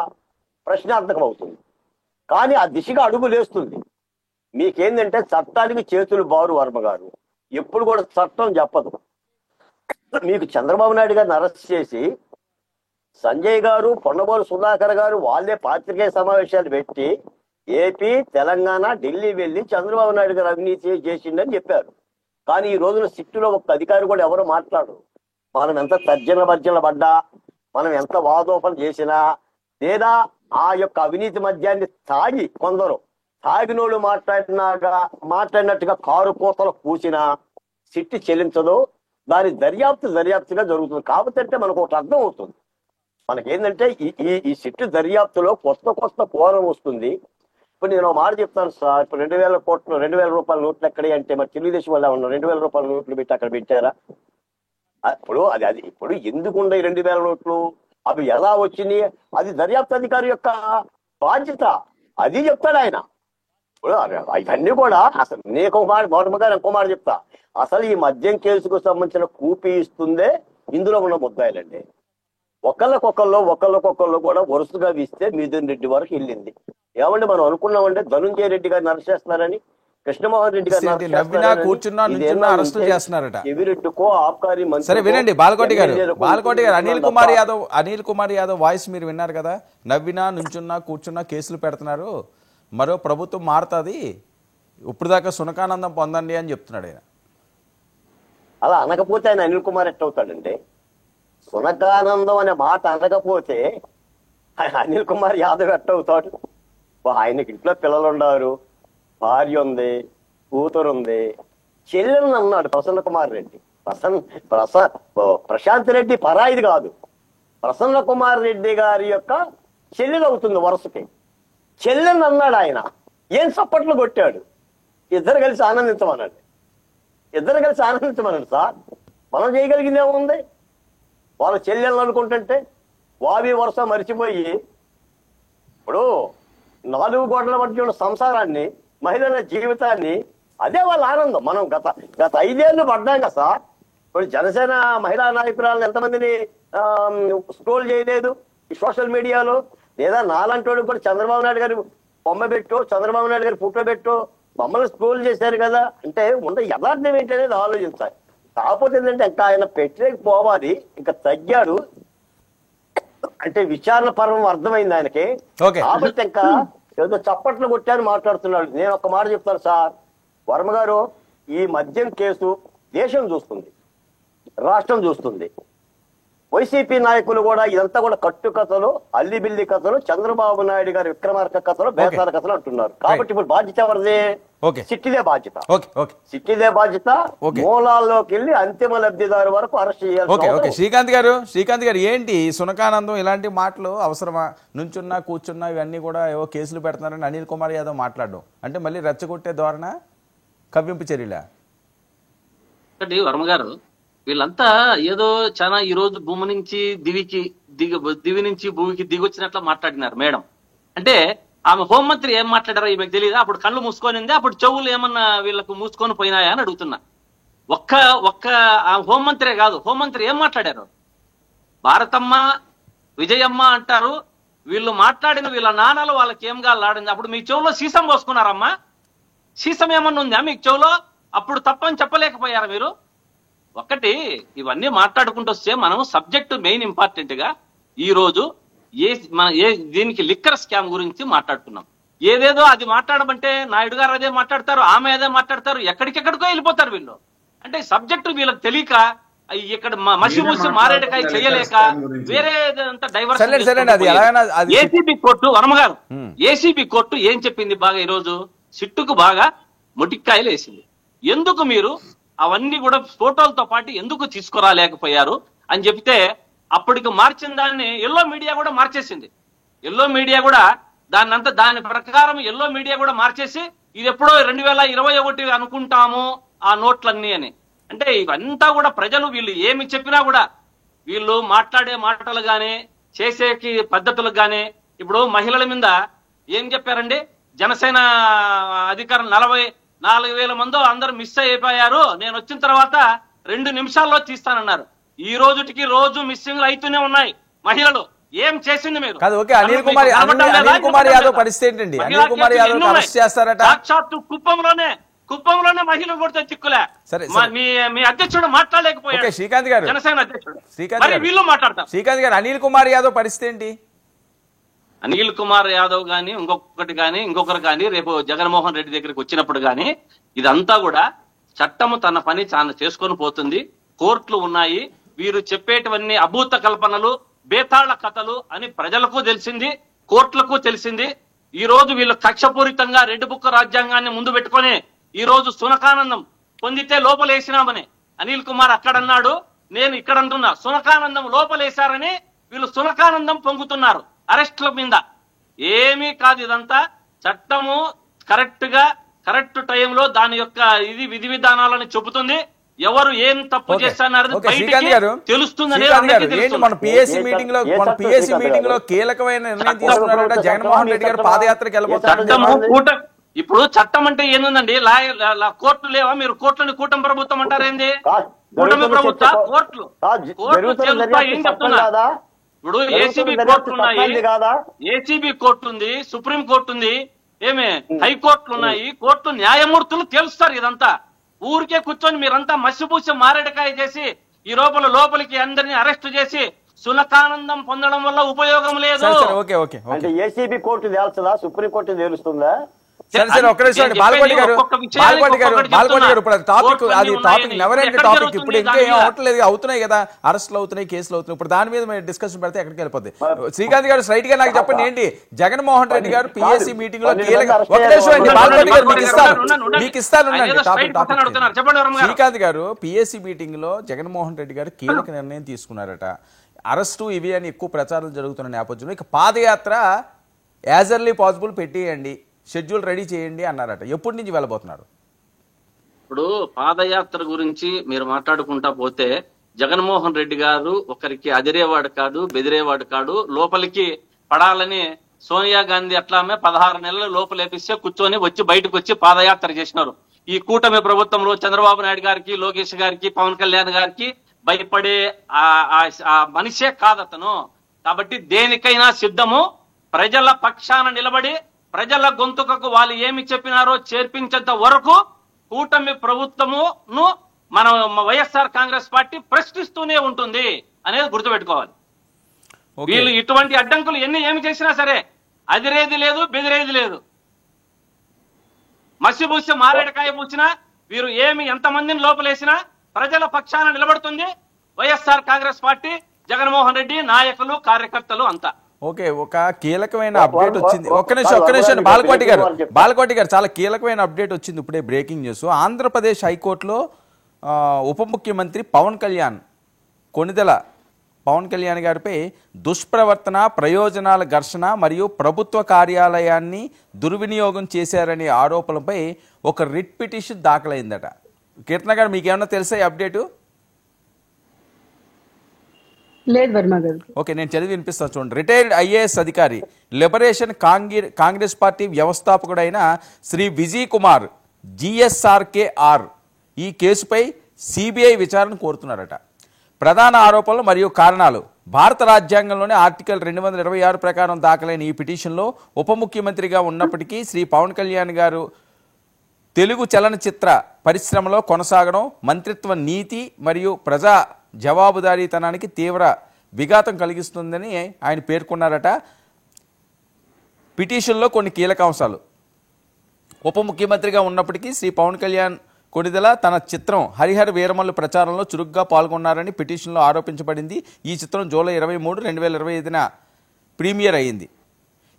ప్రశ్నార్థకం అవుతుంది. కానీ ఆ దిశగా అడుగులేస్తుంది. మీకేంటంటే చట్టానికి చేతులు బారు వర్మ గారు. ఎప్పుడు కూడా చట్టం చెప్పదు. మీకు చంద్రబాబు నాయుడు గారిని అరెస్ట్ చేసి సంజయ్ గారు, పొన్నబోలు సుధాకర్ గారు వాళ్ళే పాత్రికేయ సమావేశాలు పెట్టి ఏపీ, తెలంగాణ, ఢిల్లీ వెళ్ళి చంద్రబాబు నాయుడు గారు అవినీతి చేసిండని చెప్పారు. కానీ ఈ రోజున సిట్టులో ఒక అధికారి కూడా ఎవరు మాట్లాడరు. మనం ఎంత తర్జన పడ్డా, మనం ఎంత వాదోపన చేసినా, లేదా ఆ యొక్క అవినీతి మద్యాన్ని తాగి కొందరు తాగినోళ్ళు మాట్లాడినట్టుగా కారు కోతలు పూసినా సిట్టు చెల్లించదు. దాని దర్యాప్తుగా జరుగుతుంది. కాబట్టి మనకు ఒకటి అర్థం అవుతుంది. మనకేంటంటే ఈ సిట్టు దర్యాప్తులో కొత్త కోణం వస్తుంది. ఇప్పుడు నేను మాట చెప్తాను సార్. ఇప్పుడు 2000 రూపాయల నోట్లు ఎక్కడే అంటే మరి తెలుగుదేశం వల్ల ఉన్న 2000 రూపాయల నోట్లు పెట్టి అక్కడ పెట్టారా? ఇప్పుడు అది ఇప్పుడు ఎందుకు ఉన్నాయి 2000 నోట్లు? అవి ఎలా వచ్చినాయి? అది దర్యాప్తు అధికారి యొక్క బాధ్యత. అది చెప్తాడు ఆయన. ఇప్పుడు ఇవన్నీ కూడా అసలు నేను ఇంకో మాట చెప్తా. అసలు ఈ మద్యం కేసుకు సంబంధించిన కూపీ ఇస్తుందే ఇందులో ఉన్న ముద్దాయిలండి. ఒకళ్ళకొకళ్ళు కూడా వరుసగా వీస్తే మిథున్ రెడ్డి వరకు వెళ్ళింది. ఏమంటే మనం అనుకున్నామంటే ధనుంజయ రెడ్డి గారిని అరెస్ట్ చేస్తున్నారని, కృష్ణమోహన్ రెడ్డి గారిని కూర్చున్నా అరెస్ట్ చేస్తున్నారట. చెవిరెడ్డికో ఆబ్కారీ మంత్రి. సరే వినండి బాలకోటి గారు అనిల్ కుమార్ యాదవ్ వాయిస్ మీరు విన్నారు కదా. నవ్వినా నుంచున్నా కూర్చున్నా కేసులు పెడుతున్నారు, మరో ప్రభుత్వం మారుతుంది, ఇప్పుడు దాకా సునకానందం పొందండి అని చెప్తున్నాడు ఆయన. అలా అనకపోతే ఆయన అనిల్ కుమార్ ఎట్టవుతాడండి? సునకానందం అనే మాట అనకపోతే ఆయన అనిల్ కుమార్ యాదవ్ ఎట్టవుతాడు? ఆయనకి ఇంట్లో పిల్లలు ఉన్నారు, భార్య ఉంది, కూతురు ఉంది, చెల్లెలను అన్నాడు ప్రసన్న కుమార్ రెడ్డి. ప్రశాంత్ రెడ్డి పరాయిది కాదు, ప్రసన్న కుమార్ రెడ్డి గారి యొక్క చెల్లెలు అవుతుంది వరుసకి. చెల్లెలను అన్నాడు ఆయన. ఏం చప్పట్లు కొట్టాడు? ఇద్దరు కలిసి ఆనందించమనండి సార్. మనం చేయగలిగింది ఏముంది? వాళ్ళ చెల్లెలను అనుకుంటుంటే వావి వరుస మరిచిపోయి ఇప్పుడు 4 గోడల మధ్య ఉన్న సంసారాన్ని, మహిళల జీవితాన్ని, అదే వాళ్ళ ఆనందం. మనం గత 5 ఏళ్ళు పడ్డాం కదా సార్. ఇప్పుడు జనసేన మహిళా నాయకురాలను ఎంతమందిని స్క్రోల్ చేయలేదు ఈ సోషల్ మీడియాలో? లేదా నాలంటోడు కూడా చంద్రబాబు నాయుడు గారి బొమ్మ పెట్టో, చంద్రబాబు నాయుడు గారి ఫోటో పెట్టో మమ్మల్ని స్క్రోల్ చేశారు కదా అంటే ఉన్న యథార్థం ఏంటనేది ఆలోచించాలి. కాకపోతే ఏంటంటే ఇంకా ఆయన పెట్టలేకపోవాలి, ఇంకా తగ్గాడు అంటే విచారణ పర్వం అర్థమైంది ఆయనకి. కాబట్టి ఇంకా ఏదో చప్పట్లు కొట్టాను మాట్లాడుతున్నాడు. నేను ఒక మాట చెప్తాను సార్, వర్మ గారు, ఈ మద్యం కేసు దేశం చూస్తుంది, రాష్ట్రం చూస్తుంది. వైసీపీ నాయకులు కూడా ఇదంతా కూడా కట్టు కథలు, అల్లిబిల్లి కథలు, చంద్రబాబు నాయుడు గారి విక్రమార్క కథలు, బేతాల కథలు అంటున్నారు. కాబట్టి ఇప్పుడు బాధ్యత ఎవరిదే? సిట్టిదే బాధ్యత. సిట్టిదే బాధ్యత. మూలాల్లోకి వెళ్ళి అంతిమ లబ్ధిదారు వరకు అరెస్ట్ చేయాలి. శ్రీకాంత్ గారు ఏంటి సునకానందం ఇలాంటి మాటలు అవసరమా? నుంచున్నా కూర్చున్నా ఇవన్నీ కూడా ఏవో కేసులు పెడుతున్నారని అనిల్ కుమార్ యాదవ్ మాట్లాడడం అంటే మళ్ళీ రెచ్చగొట్టే ధోరణ, కవ్వింపు చర్యలా? వర్మ గారు, వీళ్ళంతా ఏదో చాలా ఈ రోజు భూమి నుంచి దివి నుంచి భూమికి దిగొచ్చినట్లు మాట్లాడినారు మేడం. అంటే ఆమె హోంమంత్రి ఏం మాట్లాడారో ఈమెకు తెలియదా? అప్పుడు కళ్ళు మూసుకొనిందే, అప్పుడు చెవులు ఏమన్నా వీళ్ళకు మూసుకొని పోయినాయా అని అడుగుతున్నా. ఒక్క ఆ హోంమంత్రే కాదు, హోంమంత్రి ఏం మాట్లాడారు? భారతమ్మ, విజయమ్మ అంటారు. వీళ్ళు మాట్లాడిన వీళ్ళ నాన్నలు వాళ్ళకి ఏం గాలాడింది. అప్పుడు మీ చెవులో సీసం పోసుకున్నారమ్మా? సీసం ఏమన్నా ఉందా మీకు చెవులో? అప్పుడు తప్పని చెప్పలేకపోయారా మీరు? ఒకటి, ఇవన్నీ మాట్లాడుకుంటూ వస్తే మనం సబ్జెక్టు మెయిన్ ఇంపార్టెంట్ గా ఈ రోజు దీనికి లిక్కర్ స్కామ్ గురించి మాట్లాడుతున్నాం. ఏదేదో అది మాట్లాడమంటే నాయుడు గారు అదే మాట్లాడతారు, ఆమె అదే మాట్లాడతారు, ఎక్కడికెక్కడికో వెళ్ళిపోతారు వీళ్ళు. అంటే సబ్జెక్టు వీళ్ళకి తెలియక ఇక్కడ మసిమూసి మారేడుకాయ చేయలేక వేరే డైవర్షన్. ఏసీబీ కోర్టు, వర్మ గారు, ఏసీబీ కోర్టు ఏం చెప్పింది? బాగా ఈరోజు సిట్టుకు బాగా మొటిక్కాయలు వేసింది. ఎందుకు మీరు అవన్నీ కూడా ఫోటోలతో పాటు ఎందుకు తీసుకురాలేకపోయారు అని చెప్తే అప్పటికి మార్చిన దాన్ని ఎల్లో మీడియా కూడా మార్చేసింది. ఎల్లో మీడియా కూడా దాని ప్రకారం ఎల్లో మీడియా కూడా మార్చేసి ఇది ఎప్పుడో 2021 అనుకుంటాము ఆ నోట్లన్నీ అని. అంటే ఇవంతా కూడా ప్రజలు వీళ్ళు ఏమి చెప్పినా కూడా వీళ్ళు మాట్లాడే మాటలు గానీ చేసేకి పద్ధతులు గానీ, ఇప్పుడు మహిళల మీద ఏం చెప్పారండి? జనసేన అధికారం 44,000 మందో అందరూ మిస్ అయిపోయారు, నేను వచ్చిన తర్వాత 2 నిమిషాల్లో తీస్తానన్నారు. ఈ రోజుకి రోజు మిస్సింగ్ అవుతూనే ఉన్నాయి మహిళలు. ఏం చేసింది మీరు? అనిల్ కుమార్ యాదవ్ పరిస్థితి ఏంటండి? అనిల్ కుమార్ యాదవ్ అరెస్ట్ చేస్తారట. సాక్షాత్తు కుప్పంలోనే మహిళలు కొడితే చిక్కులే. మీ అధ్యక్షుడు మాట్లాడలేకపోయాడు, శ్రీకాంత్ గారు, జనసేన అధ్యక్షుడు. వీళ్ళు మాట్లాడతారు. శ్రీకాంత్ గారు, అనిల్ కుమార్ యాదవ్ పరిస్థితి ఏంటి? అనిల్ కుమార్ యాదవ్ గాని ఇంకొకరు కానీ రేపు జగన్మోహన్ రెడ్డి దగ్గరికి వచ్చినప్పుడు గాని ఇదంతా కూడా చట్టము తన పని తాను చేసుకొని పోతుంది. కోర్టులు ఉన్నాయి. వీరు చెప్పేటివన్నీ అభూత కల్పనలు, బేతాళ కథలు అని ప్రజలకు తెలిసింది, కోర్టులకు తెలిసింది. ఈ రోజు వీళ్ళు కక్షపూరితంగా రెడ్ బుక్ రాజ్యాంగాన్ని ముందు పెట్టుకొని ఈ రోజు సునకానందం పొందితే లోపలేసినామని అనిల్ కుమార్ అక్కడన్నాడు, నేను ఇక్కడ అంటున్నా. సునకానందం లోపలేశారని వీళ్ళు సునకానందం పొంగుతున్నారు అరెస్టుల మీద. ఏమీ కాదు, ఇదంతా చట్టము కరెక్ట్ టైంలో దాని యొక్క విధి విధానాలను చెబుతుంది. ఎవరు ఏం తప్పు చేస్తున్నారు తెలుస్తుంది. మన పిఎస్సి మీటింగ్ లో కీలకమైన నిర్ణయం తీసుకున్నారట. జగన్మోహన్ రెడ్డి గారు పాదయాత్రకు వెళ్ళబోతున్నారు. ఇప్పుడు చట్టం అంటే ఏందండి? కోర్టులు లేవా? మీరు కోర్టులను కూటమి ప్రభుత్వం అంటారేంది? కూటమి ప్రభుత్వ కోర్టులు ఏం చెప్తున్నా? ఇప్పుడు ఏసీబీ కోర్టులు ఉన్నాయి, ఏసీబీ కోర్టు ఉంది, సుప్రీం కోర్టు ఉంది, హైకోర్టులు ఉన్నాయి. కోర్టు న్యాయమూర్తులు తెలుస్తారు ఇదంతా. ఊరికే కూర్చొని మీరంతా మసిపూసి మారేడుకాయ చేసి ఈ లోపలికి అందరినీ అరెస్ట్ చేసి సునకానందం పొందడం వల్ల ఉపయోగం లేదు. అంటే ఏసీబీ కోర్టు తేల్చదా? సుప్రీం కోర్టు తేలుస్తుందా? బాలకోటి గారు ఇప్పుడు టాపిక్ నెవర్ ఎండ్ టాపిక్. ఇప్పుడు ఇంకా ఏం అవట్లేదు, అవుతున్నాయి కదా, అరెస్టులు అవుతున్నాయి, కేసులు అవుతున్నాయి. ఇప్పుడు దాని మీద మీరు డిస్కషన్ పెడితే ఎక్కడికి వెళ్ళిపోతుంది. శ్రీకాంత్ గారు, స్ట్రైట్ గా నాకు చెప్పండి, ఏంటి జగన్మోహన్ రెడ్డి గారు పిఎస్సి మీటింగ్ లో కీలక బాలకోటి గారు మీకు ఇస్తాను శ్రీకాంత్ గారు, పిఎస్సి మీటింగ్ లో జగన్మోహన్ రెడ్డి గారు కీలక నిర్ణయం తీసుకున్నారట. అరెస్టు ఇవి అని ఎక్కువ ప్రచారం జరుగుతున్న నేపథ్యంలో ఇక పాదయాత్ర యాజ్ ఎర్లీ పాసిబుల్ పెట్టేయండి, షెడ్యూల్ రెడీ చేయండి అన్నారట. ఎప్పటి నుంచి వెళ్ళబోతున్నారు? ఇప్పుడు పాదయాత్ర గురించి మీరు మాట్లాడుకుంటా పోతే జగన్మోహన్ రెడ్డి గారు ఒకరికి అదిరేవాడు కాదు, బెదిరేవాడు కాదు. లోపలికి పడాలని సోనియా గాంధీ అట్లామే 16 నెలలు లోపలేపిస్తే కూర్చొని బయటకు వచ్చి పాదయాత్ర చేసినారు. ఈ కూటమి ప్రభుత్వంలో చంద్రబాబు నాయుడు గారికి, లోకేష్ గారికి, పవన్ కళ్యాణ్ గారికి భయపడే ఆ మనిషే కాదతను. కాబట్టి దేనికైనా సిద్ధము. ప్రజల పక్షాన నిలబడి ప్రజల గొంతుకకు వాళ్ళు ఏమి చెప్పినారో చేర్పించేంత వరకు కూటమి ప్రభుత్వమును మన వైఎస్ఆర్ కాంగ్రెస్ పార్టీ ప్రశ్నిస్తూనే ఉంటుంది అనేది గుర్తుపెట్టుకోవాలి. వీళ్ళు ఇటువంటి అడ్డంకులు ఏమి చేసినా సరే అదిరేది లేదు, బెదిరేది లేదు. మసిబూసి మారేడుకాయ పూసినా వీరు ఎంతమందిని లోపలేసినా ప్రజల పక్షాన నిలబడుతుంది వైఎస్ఆర్ కాంగ్రెస్ పార్టీ, జగన్మోహన్ రెడ్డి నాయకులు, కార్యకర్తలు అంతా. ఓకే, ఒక కీలకమైన అప్డేట్ వచ్చింది. ఒక్క నిమిషం బాలకోటి గారు చాలా కీలకమైన అప్డేట్ వచ్చింది ఇప్పుడే, బ్రేకింగ్ న్యూస్. ఆంధ్రప్రదేశ్ హైకోర్టులో ఉప ముఖ్యమంత్రి కొణిదెల పవన్ కళ్యాణ్ గారిపై దుష్ప్రవర్తన, ప్రయోజనాల ఘర్షణ మరియు ప్రభుత్వ కార్యాలయాన్ని దుర్వినియోగం చేశారనే ఆరోపణలపై ఒక రిట్ పిటిషన్ దాఖలైందట. కీర్తన గారు, మీకు ఏమన్నా తెలుసా ఈ అప్డేటు? లేదు వర్మ గారు. ఓకే, నేను చదివి వినిపిస్తాను చూడండి. రిటైర్డ్ ఐఏఎస్ అధికారి, లిబరేషన్ కాంగ్రెస్ పార్టీ వ్యవస్థాపకుడైన శ్రీ విజయ్ కుమార్ GSRKR ఈ కేసుపై సిబిఐ విచారణ కోరుతున్నారట. ప్రధాన ఆరోపణలు మరియు కారణాలు. భారత రాజ్యాంగంలోని ఆర్టికల్ 226 ప్రకారం దాఖలైన ఈ పిటిషన్లో ఉప ముఖ్యమంత్రిగా ఉన్నప్పటికీ శ్రీ పవన్ కళ్యాణ్ గారు తెలుగు చలనచిత్ర పరిశ్రమలో కొనసాగడం మంత్రిత్వ నీతి మరియు ప్రజా జవాబుదారీతనానికి తీవ్ర విఘాతం కలిగిస్తుందని ఆయన పేర్కొన్నారట. పిటిషన్లో కొన్ని కీలక అంశాలు. ఉప ముఖ్యమంత్రిగా ఉన్నప్పటికీ శ్రీ పవన్ కళ్యాణ్ కొణిదెల తన చిత్రం హరిహర వీరమల్లు ప్రచారంలో చురుగ్గా పాల్గొన్నారని పిటిషన్లో ఆరోపించబడింది. ఈ చిత్రం జూలై 23, 2025న ప్రీమియర్ అయ్యింది.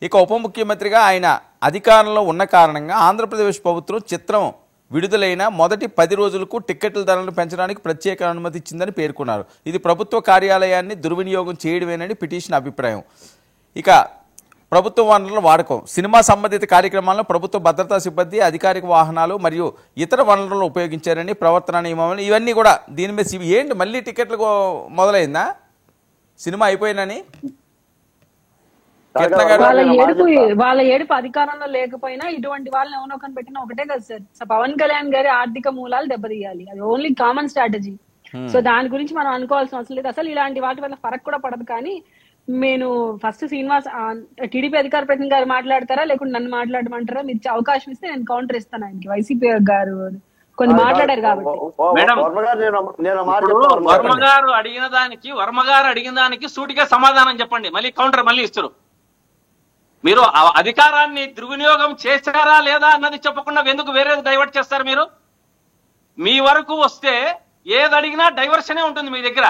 ఇక ఉప ముఖ్యమంత్రిగా ఆయన అధికారంలో ఉన్న కారణంగా ఆంధ్రప్రదేశ్ ప్రభుత్వం చిత్రం విడుదలైన మొదటి 10 రోజులకు టిక్కెట్ల ధరలను పెంచడానికి ప్రత్యేక అనుమతి ఇచ్చిందని పేర్కొన్నారు. ఇది ప్రభుత్వ కార్యాలయాన్ని దుర్వినియోగం చేయడమేనని పిటిషన్ అభిప్రాయం. ఇక ప్రభుత్వ వనరుల వాడకం. సినిమా సంబంధిత కార్యక్రమాలను ప్రభుత్వ భద్రతా సిబ్బంది, అధికారిక వాహనాలు మరియు ఇతర వనరులను ఉపయోగించారని ప్రవర్తన నియమాలు ఇవన్నీ కూడా దీని మీద ఏంటి మళ్ళీ టికెట్లకు మొదలైందా సినిమా అయిపోయినని? వాళ్ళ ఏడుపు అధికారంలో లేకపోయినా ఇటువంటి వాళ్ళని ఎవరో కనిపెట్టినా ఒకటే కదా సార్. పవన్ కళ్యాణ్ గారి ఆర్థిక మూలాలు దెబ్బతీయాలి, అది ఓన్లీ కామన్ స్ట్రాటజీ. సో దాని గురించి మనం అనుకోవాల్సిన అవసరం లేదు. అసలు ఇలాంటి వాటి వల్ల ఫరక్ కూడా పడదు. కానీ నేను ఫస్ట్ శ్రీనివాస్ టీడీపీ అధికార ప్రతినిధి గారు మాట్లాడతారా లేకుంటే నన్ను మాట్లాడమంటారా? మీరు అవకాశం ఇస్తే నేను కౌంటర్ ఇస్తాను ఆయనకి. వైసీపీ గారు కొన్ని మాట్లాడారు కాబట్టి. వర్మగారు అడిగిన దానికి సూటిగా సమాధానం చెప్పండి, మళ్ళీ కౌంటర్ మళ్ళీ ఇస్తారు. మీరు అధికారాన్ని దుర్వినియోగం చేశారా లేదా అన్నది చెప్పకుండా ఎందుకు వేరేది డైవర్ట్ చేస్తారు? మీరు మీ వరకు వస్తే ఏది అడిగినా డైవర్షనే ఉంటుంది మీ దగ్గర.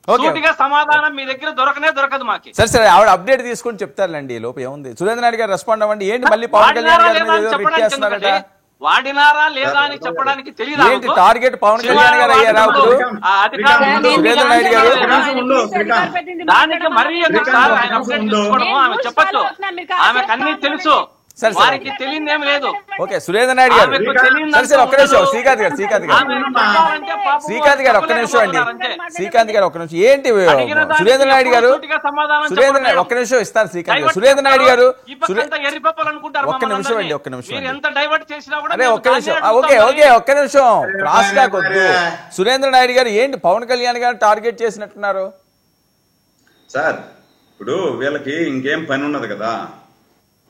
సూటిగా సమాధానం మీ దగ్గర దొరకదు మాకి. సరే ఆవిడ అప్డేట్ తీసుకొని చెప్తారులేండి. లోపు ఏముంది? సురేంద్ర నాయుడు గారు రెస్పాండ్ అవ్వండి. ఏంటి మళ్ళీ పవన్ కళ్యాణ్ గారు వాడినారా లేదా అని చెప్పడానికి తెలియదు. ఏంటి టార్గెట్ పవన్ కళ్యాణ్ గారు అయ్యారా ఇప్పుడు? సురేంద్ర నాయుడు గారు దానికి మరీ ఆయన అప్డేట్ తీసుకోవడం ఆమె చెప్పచ్చు. ఆమెకు అన్ని తెలుసు, వారికి తెలియదేం లేదు. ఓకే, సురేంద్ర నాయుడు గారు ఒక్క నిమిషం. శ్రీకాంత్ గారు ఒక్క నిమిషం అండి. శ్రీకాంత్ గారు ఒక్క నిమిషం. ఏంటి సురేంద్ర నాయుడు గారు ఒక్క నిమిషం ఇస్తారు. శ్రీకాంత్ గారు సురేంద్ర నాయుడు గారు ఒక్క నిమిషం అండి. ఒక్క నిమిషం అదే ఒక్క నిమిషం. ఒక్క నిమిషం క్రాస్ టాక్ వద్దు. సురేంద్ర నాయుడు గారు ఏంటి పవన్ కళ్యాణ్ గారు టార్గెట్ చేసినట్టున్నారు? సార్ ఇప్పుడు వీళ్ళకి ఇంకేం పని ఉన్నది కదా.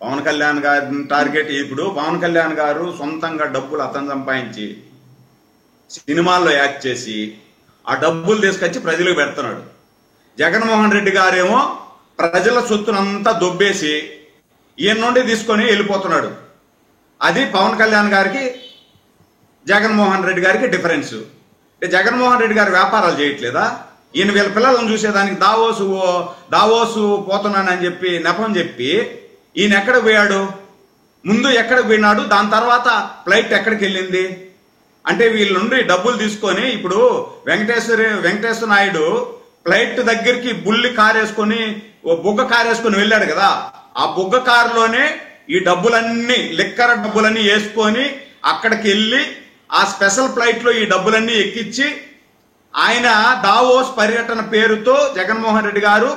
పవన్ కళ్యాణ్ గారిని టార్గెట్. ఇప్పుడు పవన్ కళ్యాణ్ గారు సొంతంగా డబ్బులు అతను సంపాదించి సినిమాల్లో యాక్ట్ చేసి ఆ డబ్బులు తీసుకొచ్చి ప్రజలకు పెడుతున్నాడు. జగన్మోహన్ రెడ్డి గారేమో ప్రజల సొత్తునంతా దొబ్బేసి ఈయన నుండి తీసుకొని వెళ్ళిపోతున్నాడు. అది పవన్ కళ్యాణ్ గారికి జగన్మోహన్ రెడ్డి గారికి డిఫరెన్స్. అంటే జగన్మోహన్ రెడ్డి గారు వ్యాపారాలు చేయట్లేదా? ఈయన వీళ్ళ పిల్లలను చూసేదానికి దావోసు పోతున్నానని చెప్పి నెపం చెప్పి ఈయన ఎక్కడికి పోయాడు? ముందు ఎక్కడికి పోయినాడు, దాని తర్వాత ఫ్లైట్ ఎక్కడికి వెళ్ళింది? అంటే వీళ్ళ నుండి డబ్బులు తీసుకొని ఇప్పుడు వెంకటేశ్వర నాయుడు ఫ్లైట్ దగ్గరికి బుల్లి కారు వేసుకొని బుగ్గ కారు వేసుకొని వెళ్ళాడు కదా. ఆ బుగ్గ కారులోనే ఈ డబ్బులన్నీ లిక్కర్ డబ్బులన్నీ వేసుకొని అక్కడికి వెళ్ళి ఆ స్పెషల్ ఫ్లైట్ లో ఈ డబ్బులన్నీ ఎక్కించి ఆయన దావోస్ పర్యటన పేరుతో జగన్మోహన్ రెడ్డి గారు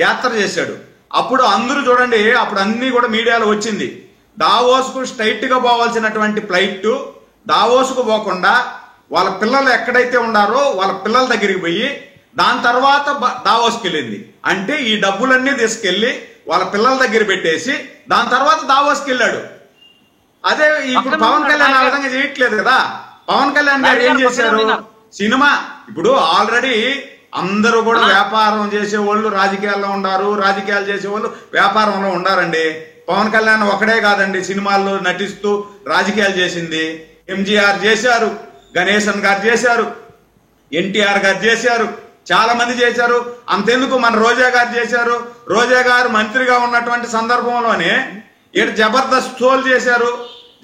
యాత్ర చేశాడు. అప్పుడు అందరూ చూడండి, అప్పుడు అన్ని కూడా మీడియాలో వచ్చింది. దావోస్కు స్ట్రైట్ గా పోవాల్సినటువంటి ఫ్లైట్ దావోస్కు పోకుండా వాళ్ళ పిల్లలు ఎక్కడైతే ఉన్నారో వాళ్ళ పిల్లల దగ్గరికి పోయి దాని తర్వాత దావోస్కి వెళ్ళింది. అంటే ఈ డబ్బులన్నీ తీసుకెళ్లి వాళ్ళ పిల్లల దగ్గర పెట్టేసి దాని తర్వాత దావోస్కి వెళ్ళాడు. అదే ఇప్పుడు పవన్ కళ్యాణ్ ఆ విధంగా చేయట్లేదు కదా. పవన్ కళ్యాణ్ గారు ఏం చేశారు? సినిమా ఇప్పుడు ఆల్రెడీ అందరూ కూడా వ్యాపారం చేసేవాళ్ళు రాజకీయాల్లో ఉన్నారు, రాజకీయాలు చేసేవాళ్ళు వ్యాపారంలో ఉండారండి. పవన్ కళ్యాణ్ ఒకడే కాదండి సినిమాల్లో నటిస్తూ రాజకీయాలు చేసింది. ఎంజీఆర్ చేశారు, గణేశన్ గారు చేశారు, ఎన్టీఆర్ గారు చేశారు, చాలా మంది చేశారు. అంతెందుకు మన రోజా గారు చేశారు. రోజా గారు మంత్రిగా ఉన్నటువంటి సందర్భంలోనే జబర్దస్త్ షోలు చేశారు,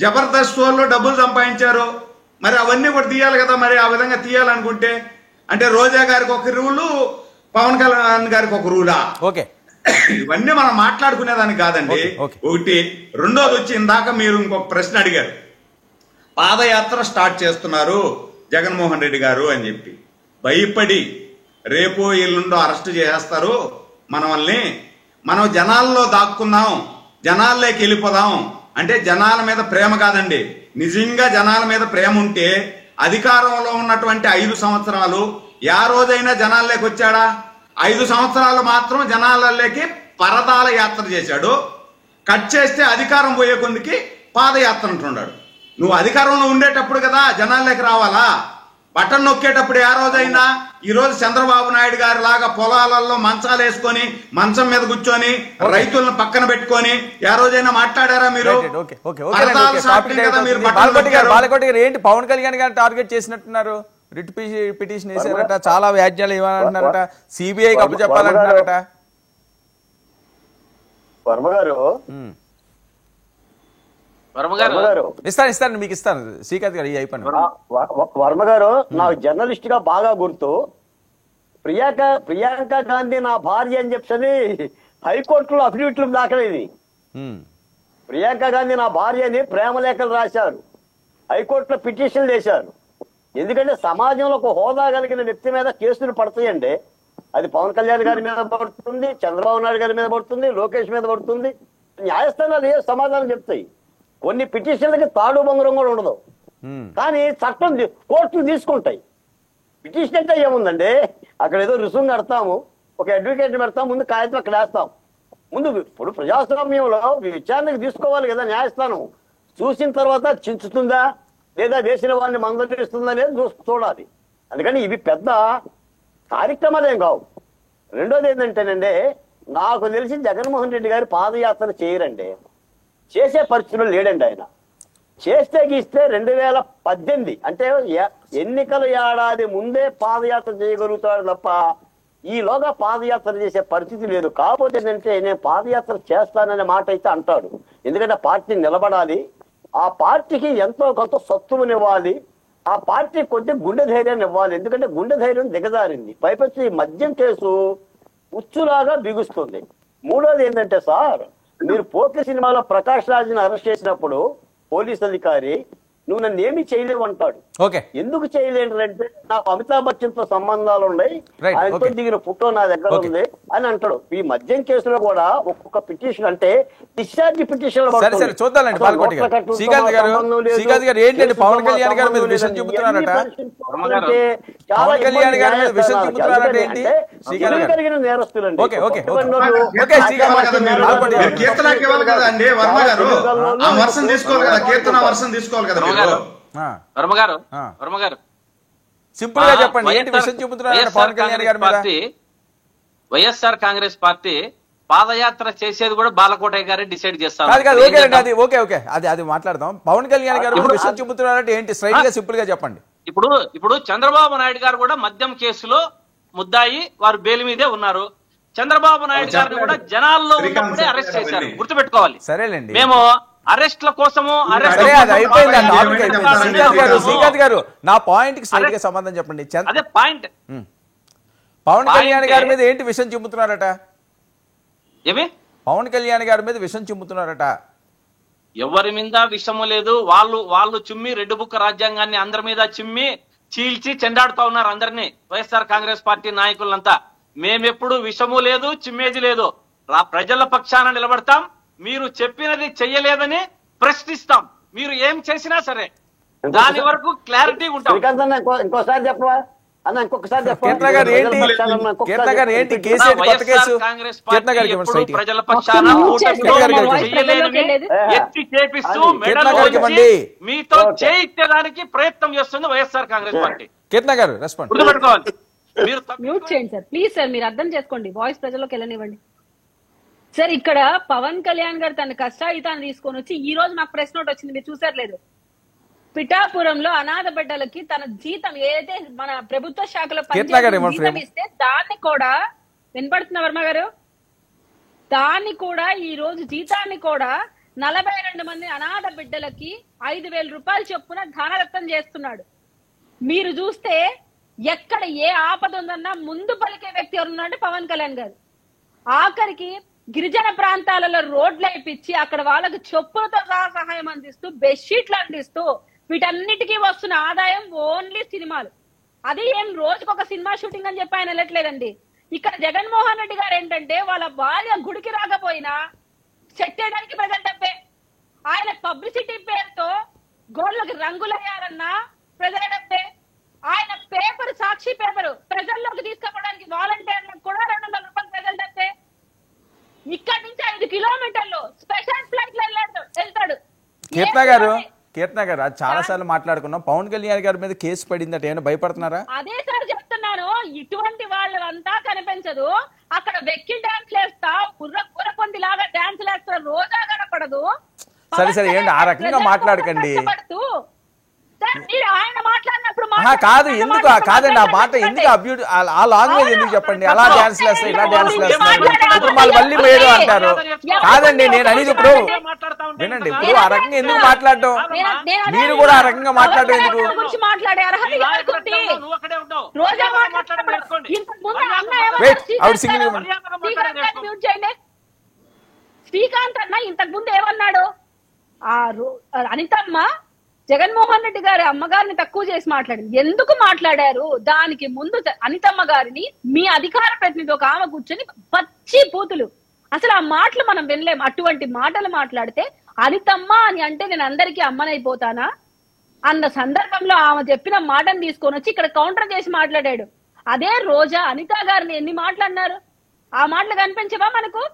జబర్దస్త్ షోల్లో డబ్బులు సంపాదించారు. మరి అవన్నీ కూడా తీయాలి కదా. మరి ఆ విధంగా తీయాలనుకుంటే అంటే రోజా గారికి ఒక రూలు, పవన్ కళ్యాణ్ గారికి ఒక రూలా? ఓకే, ఇవన్నీ మనం మాట్లాడుకునేదానికి కాదండి. ఒకటి. రెండోది వచ్చి ఇందాక మీరు ఇంకొక ప్రశ్న అడిగారు, పాదయాత్ర స్టార్ట్ చేస్తున్నారు జగన్మోహన్ రెడ్డి గారు అని చెప్పి. భయపడి రేపు ఎల్లుండో అరెస్ట్ చేసేస్తారు మనల్ని, మనం జనాల్లో దాక్కుందాం, జనాల్లోకి వెళ్ళిపోదాం అంటే జనాల మీద ప్రేమ కాదండి. నిజంగా జనాల మీద ప్రేమ ఉంటే అధికారంలో ఉన్నటువంటి 5 సంవత్సరాలు ఏ రోజైనా జనాల్లోకి వచ్చాడా? 5 సంవత్సరాలు మాత్రం జనాలలోకి పరదాల యాత్ర చేశాడు. కట్ చేస్తే అధికారం పోయే కొందికి పాదయాత్ర అంటున్నాడు. నువ్వు అధికారంలో ఉండేటప్పుడు కదా జనాల్లోకి రావాలా. బటన్ నొక్కేటప్పుడు ఏ రోజైనా ఈ రోజు చంద్రబాబు నాయుడు గారి లాగా పొలాలలో మంచాలు వేసుకొని మంచం మీద కూర్చొని రైతులను పక్కన పెట్టుకొని ఏ రోజైనా మాట్లాడారా మీరు? బాలకోటి గారు ఏంటి పవన్ కళ్యాణ్ గారిని టార్గెట్ చేసినట్టున్నారు? రిట్ పిటిషన్ వేసారట, చాలా వ్యాజ్యాలు ఇవ్వాలంటున్నారట, సిబిఐకి అప్పు చెప్పాలంటున్నారట. వర్మ గారు ఇస్తాను మీకు ఇస్తాను. శ్రీకాంత్ గారు అయిపోయింది. వర్మ గారు నాకు జర్నలిస్ట్ గా బాగా గుర్తు. ప్రియాంక గాంధీ నా భార్య అని చెప్పని హైకోర్టులో అఫిడవిట్లు దాఖలైంది. ప్రియాంక గాంధీ నా భార్య అని ప్రేమలేఖలు రాశారు, హైకోర్టులో పిటిషన్లు వేశారు. ఎందుకంటే సమాజంలో ఒక హోదా కలిగిన వ్యక్తి మీద కేసులు పడతాయండి. అది పవన్ కళ్యాణ్ గారి మీద పడుతుంది, చంద్రబాబు నాయుడు గారి మీద పడుతుంది, లోకేష్ మీద పడుతుంది. న్యాయస్థానాలు ఏ సమాధానం చెప్తాయి. కొన్ని పిటిషన్లకి తాడు బొంగరం కూడా ఉండదు, కానీ చట్టం కోర్టులు తీసుకుంటాయి. పిటిషన్ అంటే ఏముందండి, అక్కడ ఏదో రుసుము కడతాము, ఒక అడ్వకేట్ పెడతాం, ముందు కాగితం అక్కడ వేస్తాం. ముందు ఇప్పుడు ప్రజాస్వామ్యంలో విచారణకు తీసుకోవాలి కదా న్యాయస్థానం. చూసిన తర్వాత చించుతుందా లేదా వేసిన వాడిని మందలిస్తుందా లేదా చూడాలి. అందుకని ఇవి పెద్ద కార్యక్రమాలు ఏం కావు. రెండోది ఏంటంటేనండి, నాకు తెలిసి జగన్మోహన్ రెడ్డి గారు పాదయాత్ర చేయరండి, చేసే పరిస్థితుల్లో లేడండి. ఆయన చేస్తే గీస్తే 2018 అంటే ఎన్నికల ఏడాది ముందే పాదయాత్ర చేయగలుగుతాడు తప్ప ఈలోగా పాదయాత్ర చేసే పరిస్థితి లేదు. కాకపోతే ఏంటంటే నేను పాదయాత్ర చేస్తాననే మాట అయితే అంటాడు. ఎందుకంటే పార్టీ నిలబడాలి, ఆ పార్టీకి ఎంతో కొంత సత్తువనివ్వాలి, ఆ పార్టీ కొంచెం గుండె ధైర్యాన్ని ఇవ్వాలి. ఎందుకంటే గుండె ధైర్యం దిగజారింది. పైపచ్చి ఈ మద్యం కేసు ఉచ్చులాగా బిగుస్తుంది. మూడోది ఏంటంటే సార్, మీరు పోకిరి సినిమాలో ప్రకాష్ రాజ్ని అరెస్ట్ చేసినప్పుడు పోలీస్ అధికారి నువ్వు నన్ను ఏమి చేయలేవు అంటాడు. ఎందుకు చేయలేడు అంటే నాకు అమితాబ్ బచ్చన్ తో సంబంధాలు ఉన్నాయి, ఆయనతో దిగిన ఫోటో నా దగ్గర ఉంది అని అంటాడు. ఈ మద్యం కేసులో కూడా ఒక్కొక్క పిటిషన్ అంటే డిశ్చార్జ్ పిటిషన్ కలిగిన నేరస్తులండి. సింపుల్ గా చెప్పండి, ఏంటి విషయం చెబుతున్నారు పవన్ కళ్యాణ్ గారి మీద? వైఎస్ఆర్ కాంగ్రెస్ పార్టీ పాదయాత్ర చేసేది కూడా బాలకోటయ్య గారే డిసైడ్ చేస్తారు. అది మాట్లాడదాం. పవన్ కళ్యాణ్ గారు విషయం చెబుతున్నారంటే ఏంటి? స్ట్రైట్ గా సింపుల్ గా చెప్పండి. ఇప్పుడు చంద్రబాబు నాయుడు గారు కూడా మద్యం కేసులో ముద్దాయి, వారు బెయిల్ మీదే ఉన్నారు. చంద్రబాబు నాయుడు గారిని కూడా జనాల్లో ఉన్నప్పుడే అరెస్ట్ చేశారు, గుర్తుపెట్టుకోవాలి. సరేలేండి, మేము అరెస్ట్ల కోసము శ్రీకాంత్ గారు నా పాయింట్ కి స్ట్రైట్ గా సంబంధం చెప్పండి. అదే పాయింట్. పవన్ కళ్యాణ్ గారి మీద ఏంటి విషయం చెబుతున్నారట? ఏమి పవన్ కళ్యాణ్ గారి మీద విషయం చెబుతున్నారట? ఎవరి మీద విషము లేదు. వాళ్ళు చిమ్మి రెడ్డి బుక్క రాజ్యాంగాన్ని అందరి మీద చిమ్మి చీల్చి చెండాడుతా ఉన్నారు అందరినీ, వైఎస్ఆర్ కాంగ్రెస్ పార్టీ నాయకులంతా. మేమెప్పుడు విషము లేదు, చిమ్మేది లేదు. ప్రజల పక్షాన నిలబడతాం. మీరు చెప్పినది చెయ్యలేదని ప్రశ్నిస్తాం. మీరు ఏం చేసినా సరే దాని వరకు క్లారిటీ ఉంటాం. ఇంకోసారి చెప్పవా? అన్న ఇంకొకసారి చెప్పండి. కీర్తన గారు ఏంటి ప్రజల పక్షాన అన్న ఇంకొకసారి కీర్తన గారు ఏంటి చెప్పండి. కేసీఆర్ కొత్త కేసు వైఎస్ఆర్ కాంగ్రెస్ కీర్తన పార్టీ గారికి ఎప్పుడు స్ట్రైట్ గా ప్రజల పక్షాన ఒక్క కూటమిలో నిమిషం వాయిస్ ప్రజల్లోకి వెళ్ళేది. ఎత్తి చేపిస్తూ అది మెడలు కీర్తన గారికి వంచి ఇవ్వండి. మీతో ఓకే. చేయించడానికి ప్రయత్నం చేస్తుంది వైఎస్ఆర్ కాంగ్రెస్ పార్టీ. కీర్తన గారు రెస్పాండ్. గుర్తుపెట్టుకోవాలి. మీరు మ్యూట్ చేయండి సార్ ప్లీజ్ సార్, మీరు అర్థం చేసుకోండి, వాయిస్ ప్రజల్లోకి వెళ్ళనివ్వండి సార్. ఇక్కడ పవన్ కళ్యాణ్ గారు తన కష్టాయితాన్ని తీసుకొని వచ్చి ఈ రోజు మాకు ప్రెస్ నోట్ వచ్చింది, మీరు చూసారు లేదు, పిఠాపురంలో అనాథ బిడ్డలకి తన జీతం ఏదైతే మన ప్రభుత్వ శాఖలో కీర్తన గారు ఏమో జీతం ఇస్తే దాన్ని కూడా వినపడుతున్న వర్మ గారు, దాన్ని కూడా ఈ రోజు జీతాన్ని కూడా 42 మంది అనాథ బిడ్డలకి 5,000 రూపాయలు చొప్పున ధనదత్తం చేస్తున్నాడు. మీరు చూస్తే ఎక్కడ ఏ ఆపద ఉందన్నా ముందు పలికే వ్యక్తి ఎవరున్నారంటే పవన్ కళ్యాణ్ గారు. ఆఖరికి గిరిజన ప్రాంతాలలో రోడ్లు వేయించి అక్కడ వాళ్ళకి చెప్పులతో సహా సహాయం అందిస్తూ బెడ్షీట్లు అందిస్తూ వీటన్నిటికీ వస్తున్న ఆదాయం ఓన్లీ సినిమాలు. అది ఏం రోజుకొక సినిమా షూటింగ్ అని చెప్పి ఆయన వెళ్ళట్లేదండి. ఇక్కడ జగన్మోహన్ రెడ్డి గారు ఏంటంటే వాళ్ళ భార్య గుడికి రాకపోయినా సెట్ చేయడానికి ప్రజల డబ్బే, ఆయన పబ్లిసిటీ పేరుతో గోళ్ళకి రంగులేయాలన్నా ప్రజల డబ్బే, ఆయన పేపర్ సాక్షి పేపర్ ప్రజల్లోకి తీసుకుపోవడానికి వాలంటీర్లకు కూడా 200 రూపాయలు ప్రజల డబ్బే. ఇక్కడి నుంచి 5 కిలోమీటర్లు స్పెషల్ ఫ్లైట్ లో వెళ్తాడు. కీర్తన గారు అది చాలా సార్లు మాట్లాడుకున్నాం. పవన్ కళ్యాణ్ గారి మీద కేసు పడిందట, ఏమైనా భయపడుతున్నారా? అదే సార్ చెప్తున్నాను, ఇటువంటి వాళ్ళంతా కనిపించదు. అక్కడ వెక్కి డాన్స్ లేస్తా కుర్రపొంది లాగా డాన్స్ లేస్తా రోజా కనపడదు. సరే ఏంటి ఆ రకంగా మాట్లాడకండి. మీరు ఆయన మాట్లాడినప్పుడు కాదు ఎందుకు కాదండి ఆ మాట ఎందుకు అబ్యూట్ ఆ లాంగ్వేజ్ ఎందుకు చెప్పండి? అలా డాన్స్ లేస్తాయి ఇలా డాన్స్ లేస్తున్నారు ఇప్పుడు మళ్ళీ మీరు అంటారు. కాదండి నేను అనేది ఇప్పుడు వినండి, ఇప్పుడు ఆ రకంగా ఎందుకు మాట్లాడటం, మీరు కూడా ఆ రకంగా మాట్లాడటం ఎందుకు? మాట్లాడే అర్హత ఎవరికుంది? రోజా ఆవిడ సింగిల్ శ్రీకాంత్ అన్న ఇంతకు ముందు ఏమన్నాడు? అనితమ్మ జగన్మోహన్ రెడ్డి గారి అమ్మగారిని తక్కువ చేసి మాట్లాడింది. ఎందుకు మాట్లాడారు? దానికి ముందు అనితమ్మ గారిని మీ అధికార ప్రతినిధి ఒక ఆమె కూర్చొని పచ్చి పూతులు, అసలు ఆ మాటలు మనం వినలేం. అటువంటి మాటలు మాట్లాడితే అనితమ్మ అని అంటే నేను అందరికీ అమ్మనైపోతానా అన్న సందర్భంలో ఆమె చెప్పిన మాటను తీసుకొని వచ్చి ఇక్కడ కౌంటర్ చేసి మాట్లాడాడు. అదే రోజా అనిత గారిని ఎన్ని మాటలు అన్నారు? ఆ మాటలు కనిపించవా మనకు?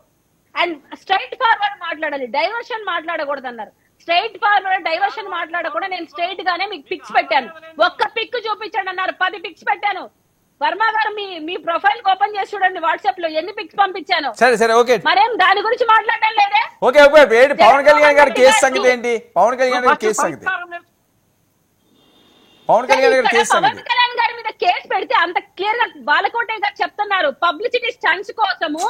అండ్ స్ట్రైట్ ఫార్వర్డ్ మాట్లాడాలి, డైవర్షన్ మాట్లాడకూడదు అన్నారు. స్ట్రైట్ ఫార్వర్డ్ డైవర్షన్ మాట్లాడకుండా నేను స్ట్రైట్ గానే మీకు పిక్స్ పెట్టాను. ఒక్క పిక్ చూపించండి అన్నారు, 10 పిక్స్ పెట్టాను. వర్మ గారు మీ ప్రొఫైల్ ఓపెన్ చేసి చూడండి, వాట్సాప్ లో ఎన్ని పిక్స్ పంపించాను. సరే ఓకే, మరేం దాని గురించి మాట్లాడడం లేదే. ఓకే పవన్ కళ్యాణ్ గారి కేసు సంగతి ఏంటి? పవన్ కళ్యాణ్ గారి కేసు సంగతి పవన్ కళ్యాణ్ గారి కేసు సంగతి పవన్ కళ్యాణ్ గారి మీద కేసు పెడితే అంత క్లియర్ గా బాలకోటే గారు చెప్తున్నారు. పబ్లిసిటీ స్టంట్స్ కోసము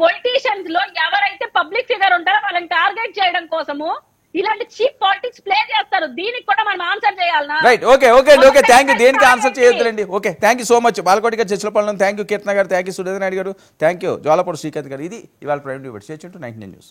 పొలిటీషియన్స్ లో ఎవరైతే పబ్లిక్ ఫిగర్ ఉంటారో వాళ్ళని టార్గెట్ చేయడం కోసము ఇలాంటి చీప్ పాలిటిక్స్ ప్లే చేస్తారు. దీనికి కూడా మనం ఆన్సర్ చేయాలనా? Right okay thank you. దేనికి ఆన్సర్ చేయొద్దులండి. Okay thank you so much Balakoti garu, Charchalapalli. Thank you కీర్తన గారు, థ్యాంక్ యూ సురేంద్ర నాయుడు గారు, థ్యాంక్ యూ జ్వాలపూడి శ్రీకాంత్ గారు. ఇది ఇవాళ prime debate. Stay tuned to 99 news.